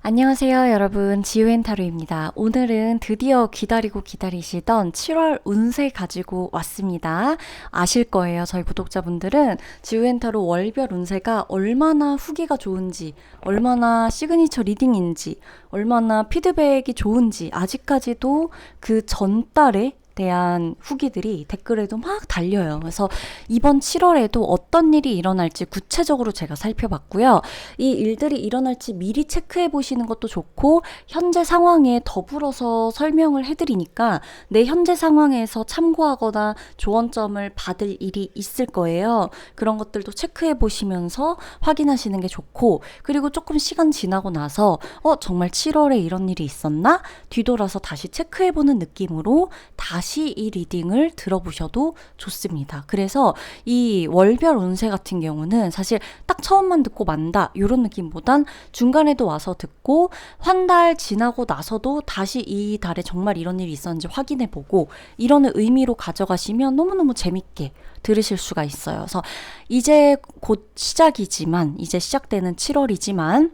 안녕하세요, 여러분. 지우앤타로입니다. 오늘은 드디어 기다리고 기다리시던 7월 운세 가지고 왔습니다. 아실 거예요. 저희 구독자분들은 지우앤타로 월별 운세가 얼마나 후기가 좋은지, 얼마나 시그니처 리딩인지, 얼마나 피드백이 좋은지 아직까지도 그 전달에 대한 후기들이 댓글에도 막 달려요. 그래서 이번 7월에도 어떤 일이 일어날지 구체적으로 제가 살펴봤고요. 이 일들이 일어날지 미리 체크해 보시는 것도 좋고, 현재 상황에 더불어서 설명을 해드리니까 내 현재 상황에서 참고하거나 조언점을 받을 일이 있을 거예요. 그런 것들도 체크해 보시면서 확인하시는 게 좋고, 그리고 조금 시간 지나고 나서 정말 7월에 이런 일이 있었나? 뒤돌아서 다시 체크해 보는 느낌으로 다시 이 리딩을 들어보셔도 좋습니다. 그래서 이 월별 운세 같은 경우는 사실 딱 처음만 듣고 만다 이런 느낌보단 중간에도 와서 듣고 한 달 지나고 나서도 다시 이 달에 정말 이런 일이 있었는지 확인해보고 이런 의미로 가져가시면 너무너무 재밌게 들으실 수가 있어요. 그래서 이제 곧 시작이지만, 이제 시작되는 7월이지만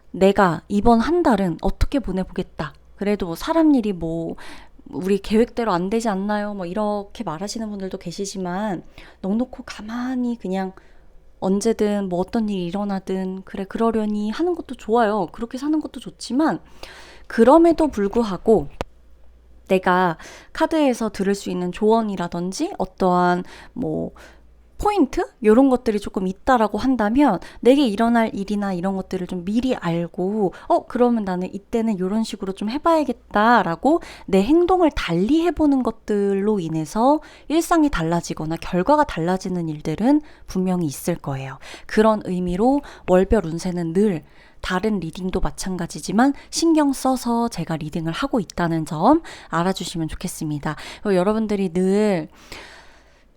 내가 이번 한 달은 어떻게 보내보겠다. 그래도 뭐 사람 일이 뭐 우리 계획대로 안 되지 않나요? 뭐 이렇게 말하시는 분들도 계시지만, 넉놓고 가만히 그냥 언제든 뭐 어떤 일이 일어나든 그래 그러려니 하는 것도 좋아요. 그렇게 사는 것도 좋지만, 그럼에도 불구하고 내가 카드에서 들을 수 있는 조언이라든지 어떠한 뭐 포인트? 이런 것들이 조금 있다라고 한다면, 내게 일어날 일이나 이런 것들을 좀 미리 알고 그러면 나는 이때는 이런 식으로 좀 해봐야겠다라고 내 행동을 달리 해보는 것들로 인해서 일상이 달라지거나 결과가 달라지는 일들은 분명히 있을 거예요. 그런 의미로 월별 운세는 늘 다른 리딩도 마찬가지지만 신경 써서 제가 리딩을 하고 있다는 점 알아주시면 좋겠습니다. 여러분들이 늘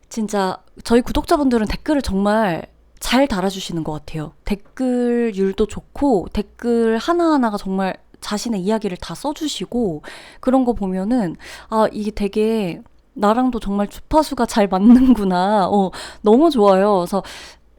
진짜 저희 구독자분들은 댓글을 정말 잘 달아주시는 것 같아요. 댓글율도 좋고 댓글 하나하나가 정말 자신의 이야기를 다 써주시고, 그런 거 보면은 이게 되게 나랑도 정말 주파수가 잘 맞는구나. 너무 좋아요. 그래서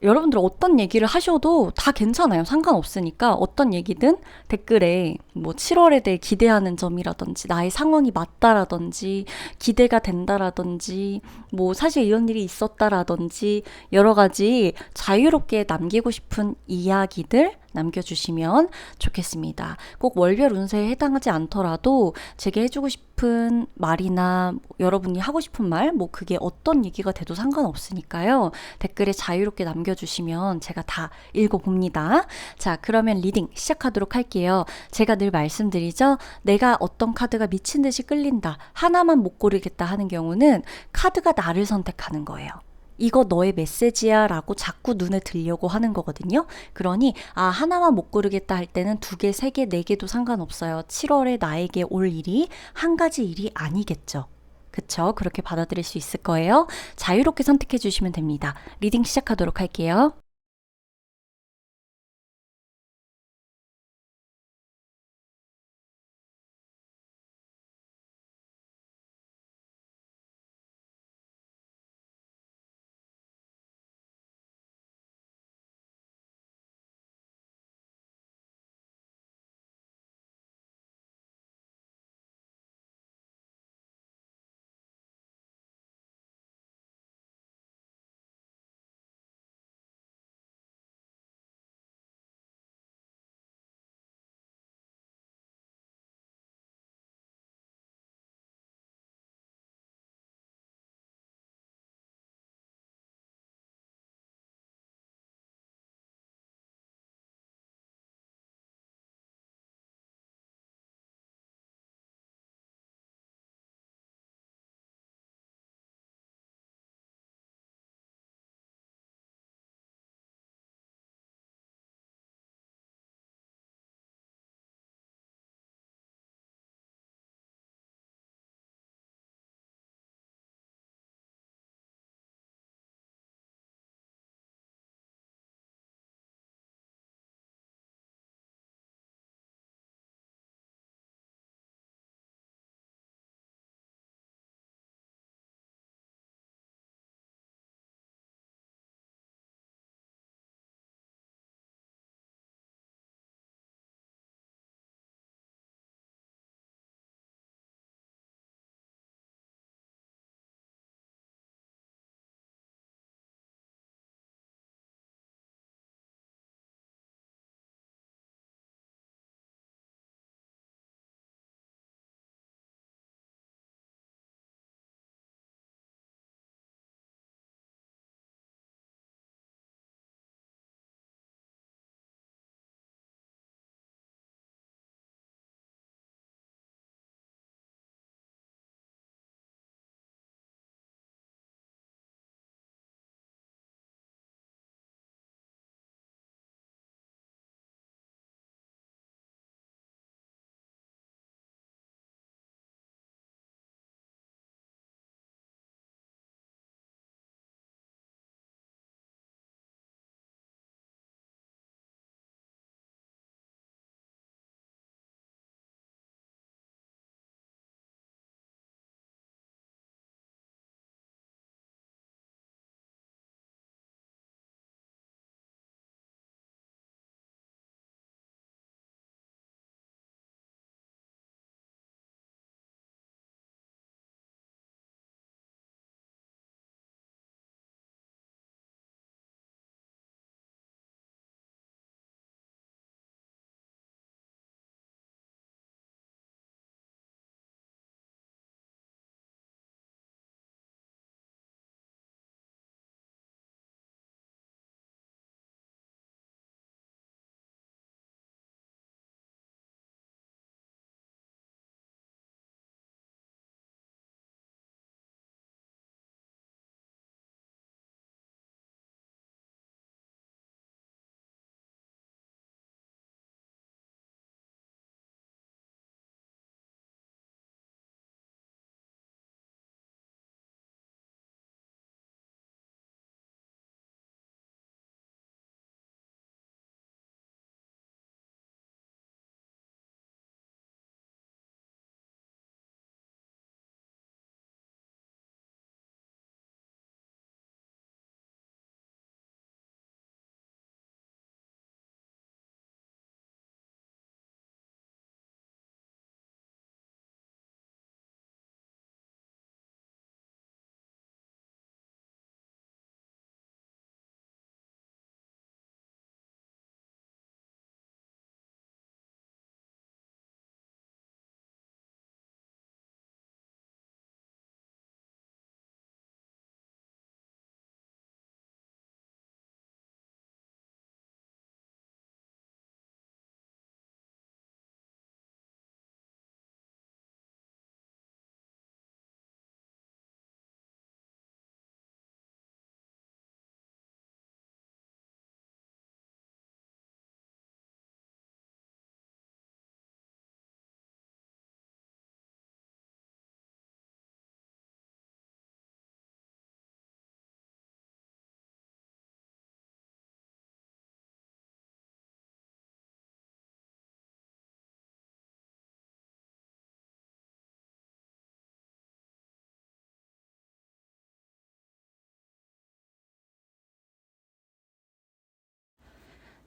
여러분들 어떤 얘기를 하셔도 다 괜찮아요. 상관없으니까 어떤 얘기든 댓글에 뭐 7월에 대해 기대하는 점이라든지 나의 상황이 맞다라든지 기대가 된다라든지 뭐 사실 이런 일이 있었다라든지 여러 가지 자유롭게 남기고 싶은 이야기들 남겨주시면 좋겠습니다. 꼭 월별 운세에 해당하지 않더라도 제게 해주고 싶은 말이나 여러분이 하고 싶은 말, 뭐 그게 어떤 얘기가 돼도 상관없으니까요. 댓글에 자유롭게 남겨주시면 제가 다 읽어봅니다. 자, 그러면 리딩 시작하도록 할게요. 제가 늘 말씀드리죠. 내가 어떤 카드가 미친 듯이 끌린다, 하나만 못 고르겠다 하는 경우는 카드가 나를 선택하는 거예요. 이거 너의 메시지야 라고 자꾸 눈에 들려고 하는 거거든요. 그러니 하나만 못 고르겠다 할 때는 두 개, 세 개, 네 개도 상관없어요. 7월에 나에게 올 일이 한 가지 일이 아니겠죠. 그쵸? 그렇게 받아들일 수 있을 거예요. 자유롭게 선택해 주시면 됩니다. 리딩 시작하도록 할게요.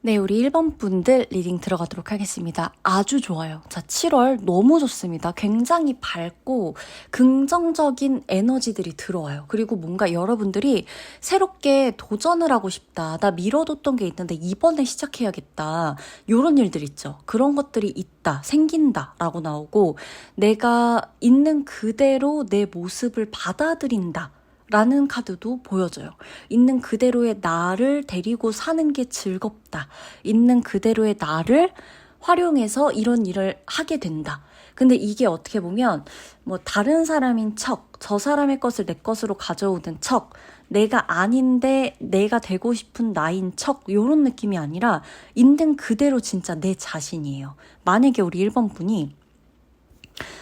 네, 우리 1번 분들 리딩 들어가도록 하겠습니다. 아주 좋아요. 자, 7월 너무 좋습니다. 굉장히 밝고 긍정적인 에너지들이 들어와요. 그리고 뭔가 여러분들이 새롭게 도전을 하고 싶다. 나 미뤄뒀던 게 있는데 이번에 시작해야겠다. 요런 일들 있죠. 그런 것들이 있다, 생긴다 라고 나오고 내가 있는 그대로 내 모습을 받아들인다. 라는 카드도 보여져요. 있는 그대로의 나를 데리고 사는 게 즐겁다. 있는 그대로의 나를 활용해서 이런 일을 하게 된다. 근데 이게 어떻게 보면 뭐 다른 사람인 척, 저 사람의 것을 내 것으로 가져오는 척, 내가 아닌데 내가 되고 싶은 나인 척 이런 느낌이 아니라 있는 그대로 진짜 내 자신이에요. 만약에 우리 1번 분이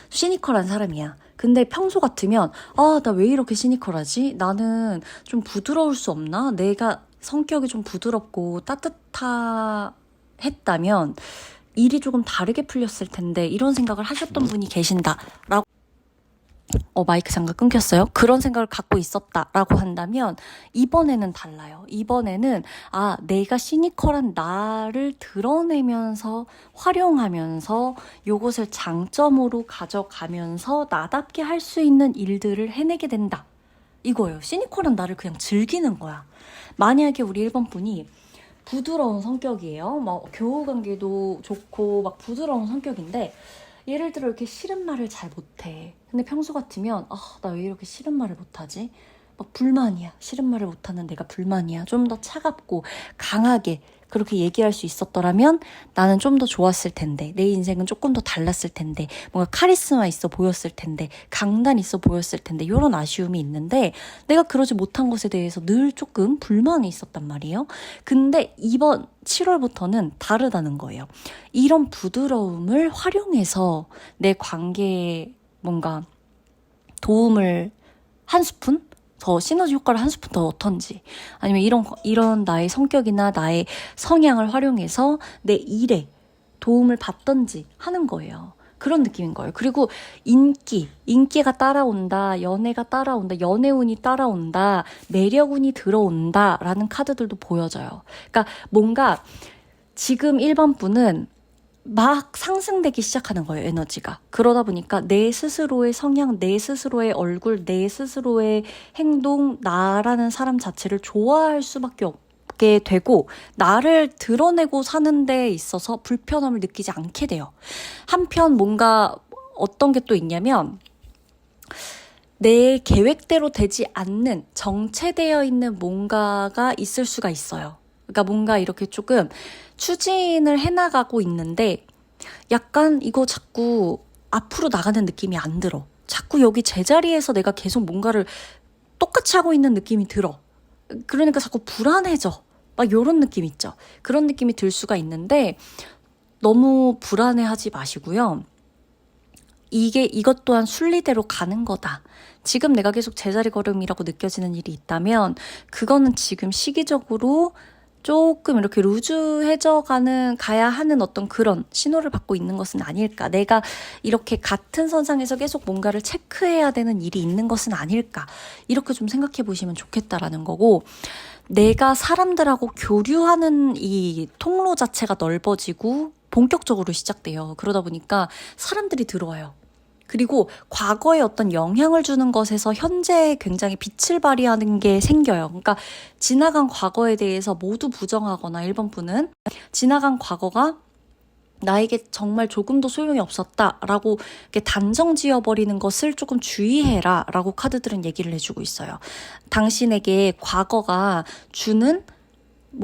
시니컬한 사람이야. 근데 평소 같으면 나 왜 이렇게 시니컬하지? 나는 좀 부드러울 수 없나? 내가 성격이 좀 부드럽고 따뜻했다면 일이 조금 다르게 풀렸을 텐데 이런 생각을 하셨던 분이 계신다라고 마이크 잠깐 끊겼어요. 그런 생각을 갖고 있었다라고 한다면 이번에는 달라요. 이번에는 내가 시니컬한 나를 드러내면서 활용하면서 요것을 장점으로 가져가면서 나답게 할 수 있는 일들을 해내게 된다. 이거예요. 시니컬한 나를 그냥 즐기는 거야. 만약에 우리 1번 분이 부드러운 성격이에요. 막 교우관계도 좋고 막 부드러운 성격인데 예를 들어 이렇게 싫은 말을 잘 못해. 근데 평소 같으면 나 왜 이렇게 싫은 말을 못하지? 막 불만이야. 싫은 말을 못하는 내가 불만이야. 좀 더 차갑고 강하게 그렇게 얘기할 수 있었더라면 나는 좀 더 좋았을 텐데 내 인생은 조금 더 달랐을 텐데 뭔가 카리스마 있어 보였을 텐데 강단 있어 보였을 텐데 이런 아쉬움이 있는데 내가 그러지 못한 것에 대해서 늘 조금 불만이 있었단 말이에요. 근데 이번 7월부터는 다르다는 거예요. 이런 부드러움을 활용해서 내 관계에 뭔가 도움을 한 스푼? 더 시너지 효과를 한 스푼 더 넣던지 아니면 이런 나의 성격이나 나의 성향을 활용해서 내 일에 도움을 받던지 하는 거예요. 그런 느낌인 거예요. 그리고 인기가 따라온다, 연애가 따라온다, 연애운이 따라온다, 매력운이 들어온다라는 카드들도 보여져요. 그러니까 뭔가 지금 1번 분은 막 상승되기 시작하는 거예요, 에너지가. 그러다 보니까 내 스스로의 성향, 내 스스로의 얼굴, 내 스스로의 행동, 나라는 사람 자체를 좋아할 수밖에 없게 되고 나를 드러내고 사는 데 있어서 불편함을 느끼지 않게 돼요. 한편 뭔가 어떤 게 또 있냐면 내 계획대로 되지 않는 정체되어 있는 뭔가가 있을 수가 있어요. 그러니까 뭔가 이렇게 조금 추진을 해나가고 있는데 약간 이거 자꾸 앞으로 나가는 느낌이 안 들어. 자꾸 여기 제자리에서 내가 계속 뭔가를 똑같이 하고 있는 느낌이 들어. 그러니까 자꾸 불안해져. 막 이런 느낌 있죠. 그런 느낌이 들 수가 있는데 너무 불안해하지 마시고요. 이것 또한 순리대로 가는 거다. 지금 내가 계속 제자리 걸음이라고 느껴지는 일이 있다면 그거는 지금 시기적으로 조금 이렇게 가야 하는 어떤 그런 신호를 받고 있는 것은 아닐까. 내가 이렇게 같은 선상에서 계속 뭔가를 체크해야 되는 일이 있는 것은 아닐까. 이렇게 좀 생각해 보시면 좋겠다라는 거고, 내가 사람들하고 교류하는 이 통로 자체가 넓어지고 본격적으로 시작돼요. 그러다 보니까 사람들이 들어와요. 그리고 과거에 어떤 영향을 주는 것에서 현재 굉장히 빛을 발휘하는 게 생겨요. 그러니까 지나간 과거에 대해서 모두 부정하거나 1번 분은 지나간 과거가 나에게 정말 조금도 소용이 없었다라고 이렇게 단정 지어버리는 것을 조금 주의해라 라고 카드들은 얘기를 해주고 있어요. 당신에게 과거가 주는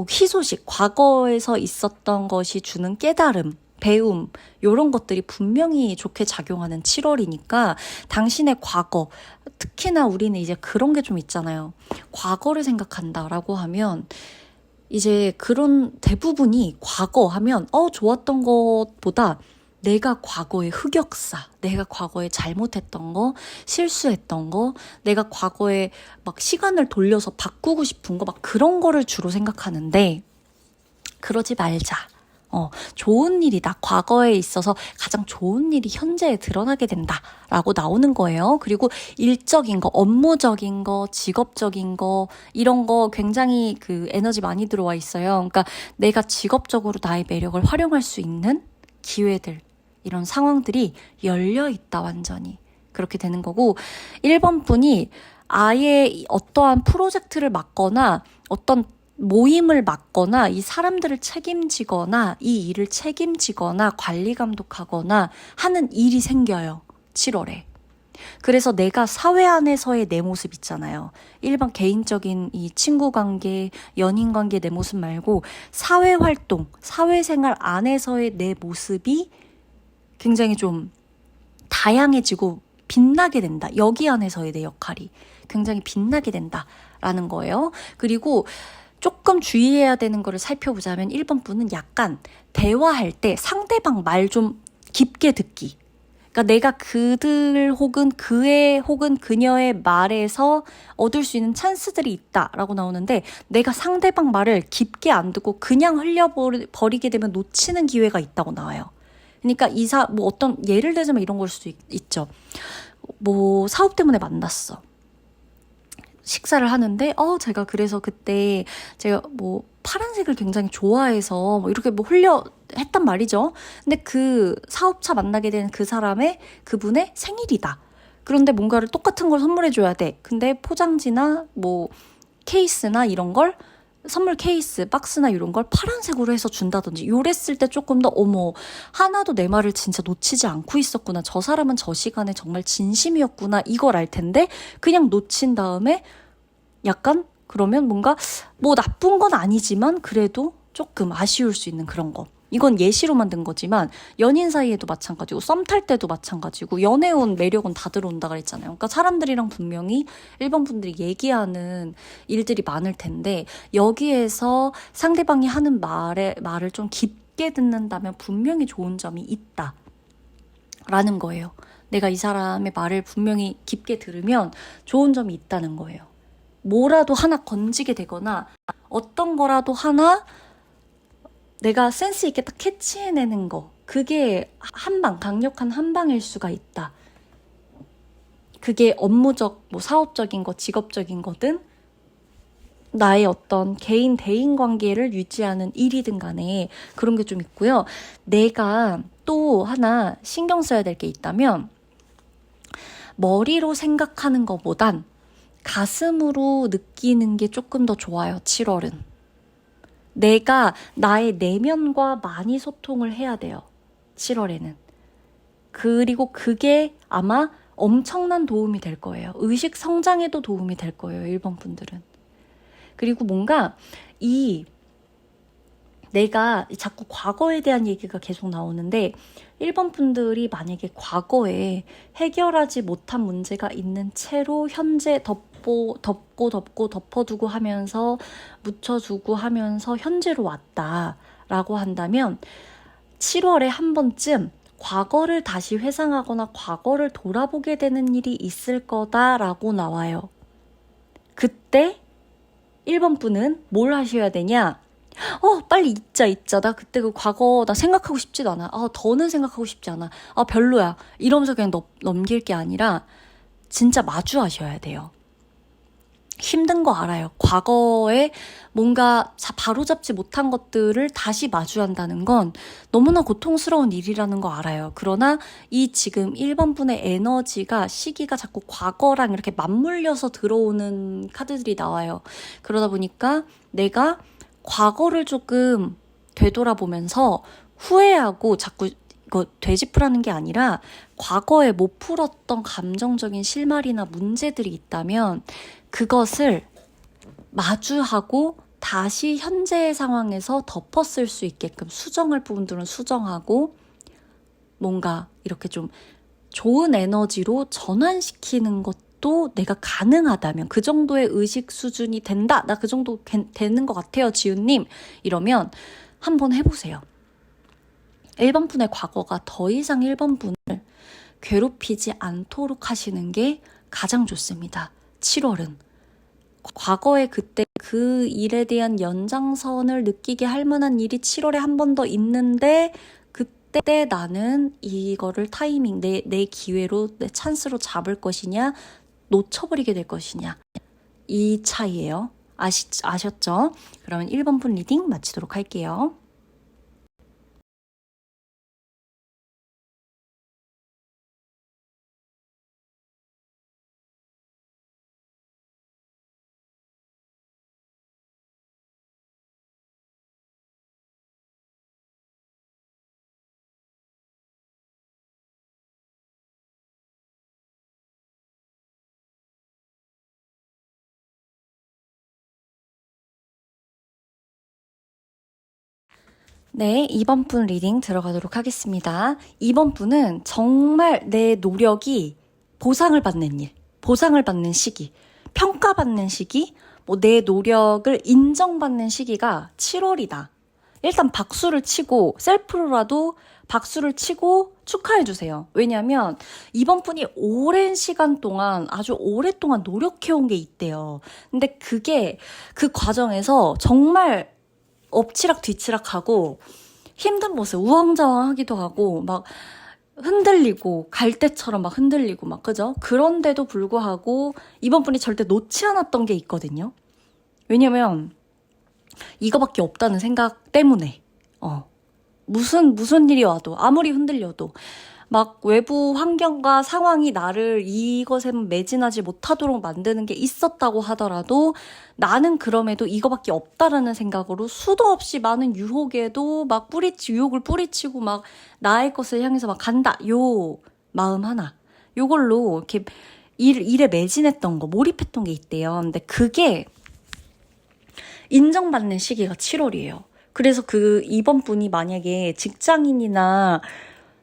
희소식, 과거에서 있었던 것이 주는 깨달음, 배움 이런 것들이 분명히 좋게 작용하는 7월이니까 당신의 과거, 특히나 우리는 이제 그런 게 좀 있잖아요. 과거를 생각한다라고 하면 이제 그런 대부분이 과거 하면 좋았던 것보다 내가 과거의 흑역사, 내가 과거에 잘못했던 거, 실수했던 거, 내가 과거에 막 시간을 돌려서 바꾸고 싶은 거 막 그런 거를 주로 생각하는데 그러지 말자. 좋은 일이다. 과거에 있어서 가장 좋은 일이 현재에 드러나게 된다. 라고 나오는 거예요. 그리고 일적인 거, 업무적인 거, 직업적인 거, 이런 거 굉장히 그 에너지 많이 들어와 있어요. 그러니까 내가 직업적으로 나의 매력을 활용할 수 있는 기회들, 이런 상황들이 열려 있다, 완전히. 그렇게 되는 거고, 1번 분이 아예 어떠한 프로젝트를 맡거나 어떤 모임을 맡거나 이 사람들을 책임지거나 이 일을 책임지거나 관리 감독하거나 하는 일이 생겨요. 7월에. 그래서 내가 사회 안에서의 내 모습 있잖아요. 일반 개인적인 이 친구 관계, 연인 관계 내 모습 말고 사회 활동, 사회생활 안에서의 내 모습이 굉장히 좀 다양해지고 빛나게 된다. 여기 안에서의 내 역할이 굉장히 빛나게 된다라는 거예요. 그리고 조금 주의해야 되는 거를 살펴보자면 1번 분은 약간 대화할 때 상대방 말 좀 깊게 듣기. 그러니까 내가 그들 혹은 그의 혹은 그녀의 말에서 얻을 수 있는 찬스들이 있다라고 나오는데 내가 상대방 말을 깊게 안 듣고 그냥 흘려버리게 되면 놓치는 기회가 있다고 나와요. 그러니까 뭐 어떤 예를 들자면 이런 걸 수도 있죠. 뭐 사업 때문에 만났어. 식사를 하는데 제가 그래서 그때 제가 뭐 파란색을 굉장히 좋아해서 뭐 이렇게 뭐 했단 말이죠. 근데 그 사업차 만나게 된 그분의 생일이다. 그런데 뭔가를 똑같은 걸 선물해 줘야 돼. 근데 포장지나 뭐 케이스나 이런 걸 선물 케이스, 박스나 이런 걸 파란색으로 해서 준다든지 요랬을 때 조금 더 하나도 내 말을 진짜 놓치지 않고 있었구나. 저 사람은 저 시간에 정말 진심이었구나. 이걸 알 텐데 그냥 놓친 다음에 약간 그러면 뭔가 뭐 나쁜 건 아니지만 그래도 조금 아쉬울 수 있는 그런 거. 이건 예시로 만든 거지만 연인 사이에도 마찬가지고 썸 탈 때도 마찬가지고 연애운 매력은 다 들어온다 그랬잖아요. 그러니까 사람들이랑 분명히 1번 분들이 얘기하는 일들이 많을 텐데 여기에서 상대방이 하는 말을 좀 깊게 듣는다면 분명히 좋은 점이 있다 라는 거예요. 내가 이 사람의 말을 분명히 깊게 들으면 좋은 점이 있다는 거예요. 뭐라도 하나 건지게 되거나 어떤 거라도 하나 내가 센스 있게 딱 캐치해내는 거, 그게 강력한 한방일 수가 있다. 그게 업무적, 뭐 사업적인 거, 직업적인 거든 나의 어떤 개인 대인 관계를 유지하는 일이든 간에 그런 게 좀 있고요. 내가 또 하나 신경 써야 될 게 있다면 머리로 생각하는 것보단 가슴으로 느끼는 게 조금 더 좋아요. 7월은. 내가 나의 내면과 많이 소통을 해야 돼요. 7월에는. 그리고 그게 아마 엄청난 도움이 될 거예요. 의식 성장에도 도움이 될 거예요. 1번 분들은. 그리고 뭔가 내가 자꾸 과거에 대한 얘기가 계속 나오는데 1번 분들이 만약에 과거에 해결하지 못한 문제가 있는 채로 현재 덮어두고 하면서 묻혀두고 하면서 현재로 왔다라고 한다면 7월에 한 번쯤 과거를 다시 회상하거나 과거를 돌아보게 되는 일이 있을 거다라고 나와요. 그때 1번 분은 뭘 하셔야 되냐? 빨리 잊자. 나 그때 그 과거 나 생각하고 싶지도 않아. 더는 생각하고 싶지 않아. 별로야. 이러면서 그냥 넘길 게 아니라 진짜 마주하셔야 돼요. 힘든 거 알아요. 과거에 뭔가 바로잡지 못한 것들을 다시 마주한다는 건 너무나 고통스러운 일이라는 거 알아요. 그러나 이 지금 1번 분의 에너지가 시기가 자꾸 과거랑 이렇게 맞물려서 들어오는 카드들이 나와요. 그러다 보니까 내가 과거를 조금 되돌아보면서 후회하고 자꾸 이거 되짚으라는 게 아니라 과거에 못 풀었던 감정적인 실마리나 문제들이 있다면 그것을 마주하고 다시 현재의 상황에서 덮었을 수 있게끔 수정할 부분들은 수정하고 뭔가 이렇게 좀 좋은 에너지로 전환시키는 것도 내가 가능하다면 그 정도의 의식 수준이 된다. 나 그 정도 되는 것 같아요. 지훈님. 이러면 한번 해보세요. 1번 분의 과거가 더 이상 1번 분을 괴롭히지 않도록 하시는 게 가장 좋습니다. 7월은. 과거에 그때 그 일에 대한 연장선을 느끼게 할 만한 일이 7월에 한 번 더 있는데 그때 나는 이거를 타이밍, 내 기회로, 내 찬스로 잡을 것이냐, 놓쳐버리게 될 것이냐. 이 차이예요. 아셨죠? 그러면 1번 분 리딩 마치도록 할게요. 네, 2번 분 리딩 들어가도록 하겠습니다. 2번 분은 정말 내 노력이 보상을 받는 일, 보상을 받는 시기, 평가받는 시기, 뭐 내 노력을 인정받는 시기가 7월이다. 일단 박수를 치고, 셀프로라도 박수를 치고 축하해주세요. 왜냐면 이번 분이 오랜 시간 동안, 아주 오랫동안 노력해온 게 있대요. 근데 그게 그 과정에서 정말 엎치락 뒤치락 하고 힘든 모습 우왕좌왕하기도 하고 막 흔들리고 갈대처럼 막 흔들리고 막 그죠? 그런데도 불구하고 이번 분이 절대 놓지 않았던 게 있거든요. 왜냐면 이거밖에 없다는 생각 때문에 무슨 일이 와도 아무리 흔들려도 막 외부 환경과 상황이 나를 이것에 매진하지 못하도록 만드는 게 있었다고 하더라도 나는 그럼에도 이거밖에 없다라는 생각으로 수도 없이 많은 유혹에도 막 유혹을 뿌리치고 막 나의 것을 향해서 막 간다. 요 마음 하나. 요걸로 이렇게 일에 매진했던 거, 몰입했던 게 있대요. 근데 그게 인정받는 시기가 7월이에요. 그래서 이번 분이 만약에 직장인이나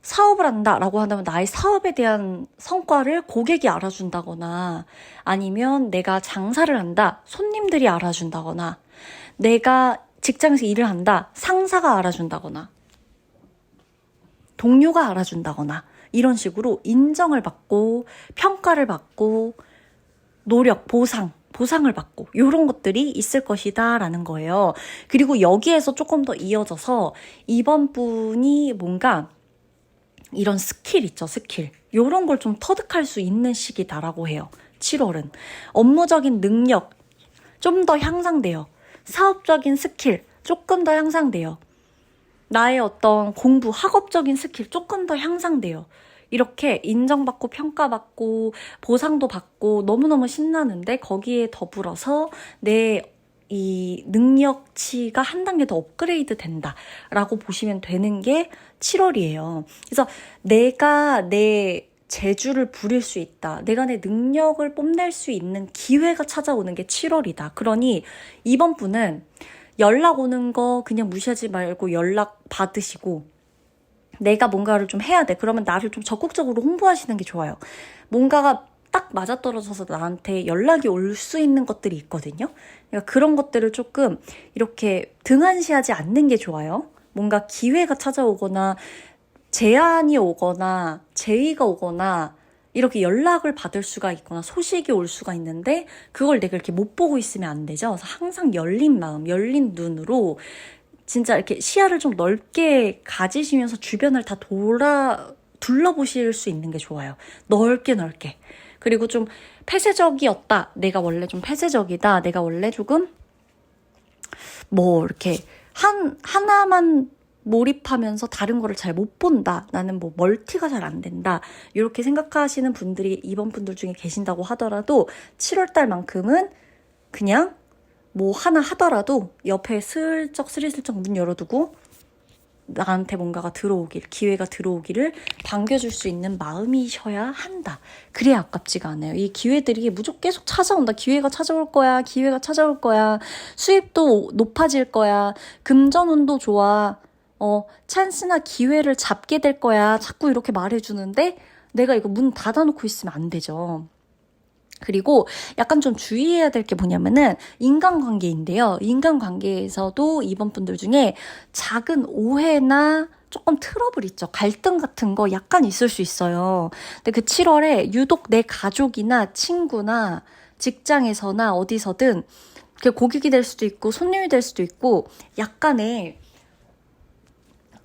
사업을 한다라고 한다면 나의 사업에 대한 성과를 고객이 알아준다거나 아니면 내가 장사를 한다, 손님들이 알아준다거나 내가 직장에서 일을 한다, 상사가 알아준다거나 동료가 알아준다거나 이런 식으로 인정을 받고 평가를 받고 노력, 보상을 받고 이런 것들이 있을 것이다 라는 거예요. 그리고 여기에서 조금 더 이어져서 이번 분이 뭔가 이런 스킬 있죠, 스킬. 요런 걸 좀 터득할 수 있는 시기다라고 해요. 7월은. 업무적인 능력 좀 더 향상돼요. 사업적인 스킬 조금 더 향상돼요. 나의 어떤 공부, 학업적인 스킬 조금 더 향상돼요. 이렇게 인정받고 평가받고 보상도 받고 너무너무 신나는데 거기에 더불어서 이 능력치가 한 단계 더 업그레이드 된다라고 보시면 되는 게 7월이에요. 그래서 내가 내 재주를 부릴 수 있다. 내가 내 능력을 뽐낼 수 있는 기회가 찾아오는 게 7월이다. 그러니 이번 분은 연락 오는 거 그냥 무시하지 말고 연락 받으시고 내가 뭔가를 좀 해야 돼. 그러면 나를 좀 적극적으로 홍보하시는 게 좋아요. 뭔가가 딱 맞아떨어져서 나한테 연락이 올 수 있는 것들이 있거든요. 그러니까 그런 것들을 조금 이렇게 등한시하지 않는 게 좋아요. 뭔가 기회가 찾아오거나 제안이 오거나 제의가 오거나 이렇게 연락을 받을 수가 있거나 소식이 올 수가 있는데 그걸 내가 이렇게 못 보고 있으면 안 되죠. 그래서 항상 열린 마음, 열린 눈으로 진짜 이렇게 시야를 좀 넓게 가지시면서 주변을 다 둘러보실 수 있는 게 좋아요. 넓게. 그리고 좀 폐쇄적이었다. 내가 원래 좀 폐쇄적이다. 내가 원래 조금 이렇게 하나만 몰입하면서 다른 거를 잘 못 본다. 나는 멀티가 잘 안 된다. 이렇게 생각하시는 분들이 이번 분들 중에 계신다고 하더라도 7월달만큼은 그냥 하나 하더라도 옆에 스리슬쩍 문 열어두고 나한테 뭔가가 기회가 들어오기를 반겨줄 수 있는 마음이셔야 한다. 그래야 아깝지가 않아요. 이 기회들이 무조건 계속 찾아온다. 기회가 찾아올 거야. 수입도 높아질 거야. 금전운도 좋아. 찬스나 기회를 잡게 될 거야. 자꾸 이렇게 말해주는데 내가 이거 문 닫아놓고 있으면 안 되죠. 그리고 약간 좀 주의해야 될 게 뭐냐면은 인간관계인데요. 인간관계에서도 이번 분들 중에 작은 오해나 조금 트러블 있죠. 갈등 같은 거 약간 있을 수 있어요. 근데 그 7월에 유독 내 가족이나 친구나 직장에서나 어디서든 그게 고객이 될 수도 있고 손님이 될 수도 있고 약간의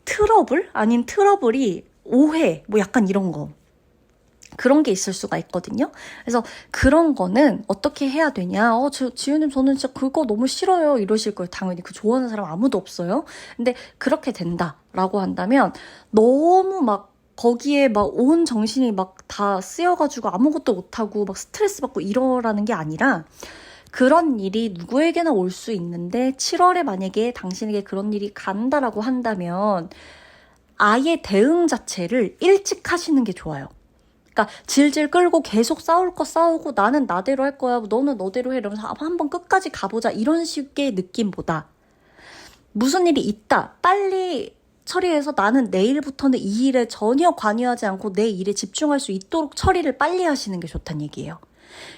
트러블? 아닌 트러블이 오해 뭐 약간 이런 거 그런 게 있을 수가 있거든요. 그래서 그런 거는 어떻게 해야 되냐. 지우님 저는 진짜 그거 너무 싫어요. 이러실 거예요. 당연히 그 좋아하는 사람 아무도 없어요. 근데 그렇게 된다라고 한다면 너무 막 거기에 막 온 정신이 막 다 쓰여가지고 아무것도 못하고 막 스트레스 받고 이러라는 게 아니라 그런 일이 누구에게나 올 수 있는데 7월에 만약에 당신에게 그런 일이 간다라고 한다면 아예 대응 자체를 일찍 하시는 게 좋아요. 그러니까 질질 끌고 계속 싸울 거 싸우고 나는 나대로 할 거야. 너는 너대로 해. 이러면서 한번 끝까지 가보자. 이런 식의 느낌보다 무슨 일이 있다. 빨리 처리해서 나는 내일부터는 이 일에 전혀 관여하지 않고 내 일에 집중할 수 있도록 처리를 빨리 하시는 게 좋다는 얘기예요.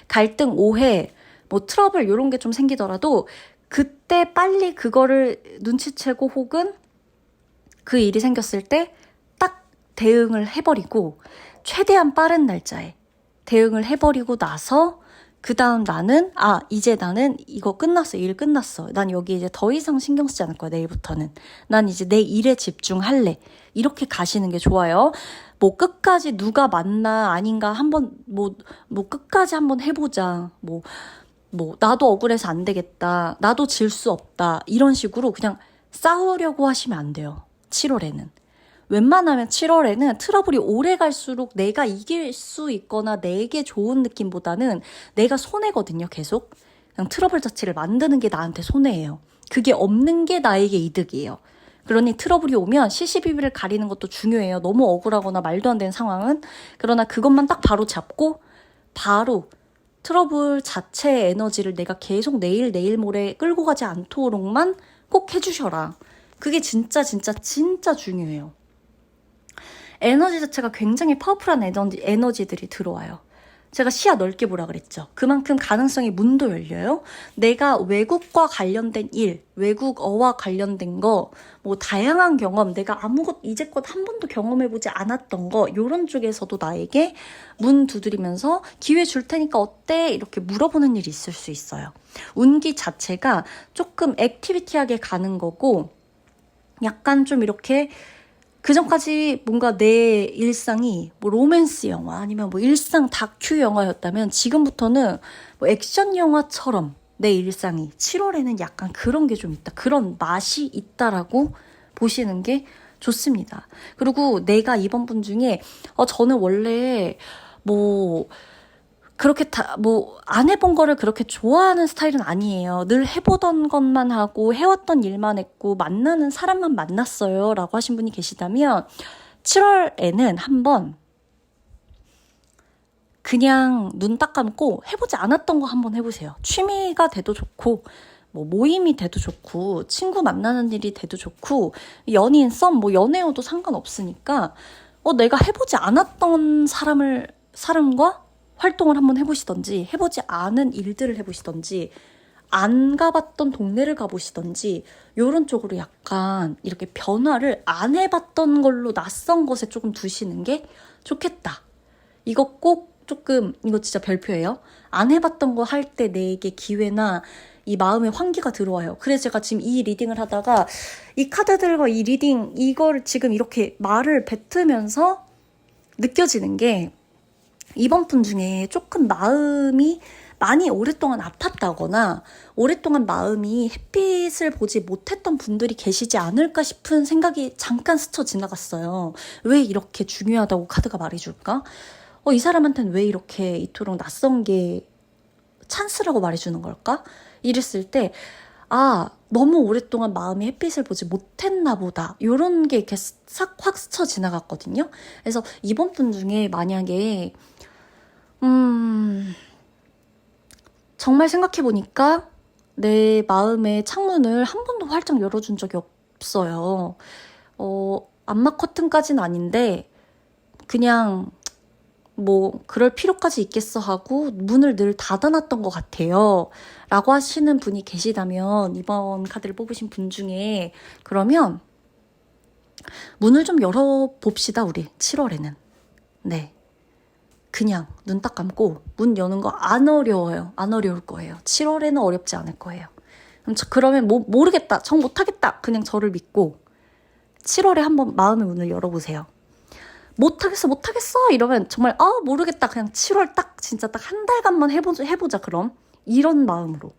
갈등, 오해, 뭐 트러블 이런 게 좀 생기더라도 그때 빨리 그거를 눈치채고 혹은 그 일이 생겼을 때 딱 대응을 해버리고 최대한 빠른 날짜에 대응을 해버리고 나서 그 다음 나는 이제 나는 이거 끝났어. 일 끝났어. 난 여기 이제 더 이상 신경 쓰지 않을 거야. 내일부터는. 난 이제 내 일에 집중할래. 이렇게 가시는 게 좋아요. 뭐 끝까지 누가 맞나 아닌가 한번 뭐 끝까지 한번 해보자. 뭐 나도 억울해서 안 되겠다. 나도 질 수 없다. 이런 식으로 그냥 싸우려고 하시면 안 돼요. 7월에는. 웬만하면 7월에는 트러블이 오래 갈수록 내가 이길 수 있거나 내게 좋은 느낌보다는 내가 손해거든요, 계속. 그냥 트러블 자체를 만드는 게 나한테 손해예요. 그게 없는 게 나에게 이득이에요. 그러니 트러블이 오면 시시비비를 가리는 것도 중요해요. 너무 억울하거나 말도 안 되는 상황은. 그러나 그것만 딱 바로 잡고 바로 트러블 자체의 에너지를 내가 계속 내일 모레 끌고 가지 않도록만 꼭 해주셔라. 그게 진짜 중요해요. 에너지 자체가 굉장히 파워풀한 에너지들이 들어와요. 제가 시야 넓게 보라 그랬죠. 그만큼 가능성의 문도 열려요. 내가 외국과 관련된 일, 외국어와 관련된 거, 뭐 다양한 경험, 내가 이제껏 한 번도 경험해보지 않았던 거, 요런 쪽에서도 나에게 문 두드리면서 기회 줄 테니까 어때? 이렇게 물어보는 일이 있을 수 있어요. 운기 자체가 조금 액티비티하게 가는 거고, 약간 좀 이렇게 그전까지 뭔가 내 일상이 뭐 로맨스 영화 아니면 뭐 일상 다큐 영화였다면 지금부터는 뭐 액션 영화처럼 내 일상이 7월에는 약간 그런 게 좀 있다. 그런 맛이 있다라고 보시는 게 좋습니다. 그리고 내가 이번 분 중에 저는 원래 뭐 그렇게 안 해본 거를 그렇게 좋아하는 스타일은 아니에요. 늘 해보던 것만 하고 해왔던 일만 했고 만나는 사람만 만났어요. 라고 하신 분이 계시다면 7월에는 한번 그냥 눈 딱 감고 해보지 않았던 거 한번 해보세요. 취미가 돼도 좋고 뭐 모임이 돼도 좋고 친구 만나는 일이 돼도 좋고 연인, 썸, 뭐 연애여도 상관없으니까 내가 해보지 않았던 사람과 활동을 한번 해보시던지 해보지 않은 일들을 해보시던지 안 가봤던 동네를 가보시던지 이런 쪽으로 약간 이렇게 변화를 안 해봤던 걸로 낯선 것에 조금 두시는 게 좋겠다. 이거 진짜 별표예요. 안 해봤던 거 할 때 내게 기회나 이 마음의 환기가 들어와요. 그래서 제가 지금 이 리딩을 하다가 이 카드들과 이 리딩 이걸 지금 이렇게 말을 뱉으면서 느껴지는 게 이번 분 중에 조금 마음이 많이 오랫동안 아팠다거나 오랫동안 마음이 햇빛을 보지 못했던 분들이 계시지 않을까 싶은 생각이 잠깐 스쳐 지나갔어요. 왜 이렇게 중요하다고 카드가 말해줄까? 이 사람한테는 왜 이렇게 이토록 낯선 게 찬스라고 말해주는 걸까? 이랬을 때 너무 오랫동안 마음이 햇빛을 보지 못했나 보다. 이런 게 이렇게 싹 확 스쳐 지나갔거든요. 그래서 이번 분 중에 만약에 정말 생각해보니까 내 마음의 창문을 한 번도 활짝 열어준 적이 없어요. 암막 커튼까지는 아닌데 그냥 뭐 그럴 필요까지 있겠어 하고 문을 늘 닫아놨던 것 같아요. 라고 하시는 분이 계시다면 이번 카드를 뽑으신 분 중에 그러면 문을 좀 열어봅시다. 우리 7월에는. 네. 그냥 눈 딱 감고 문 여는 거 안 어려워요. 안 어려울 거예요. 7월에는 어렵지 않을 거예요. 그러면 모르겠다. 정 못하겠다. 그냥 저를 믿고 7월에 한번 마음의 문을 열어보세요. 못하겠어 이러면 정말 모르겠다. 그냥 7월 딱 진짜 딱 한 달간만 해보자 그럼. 이런 마음으로.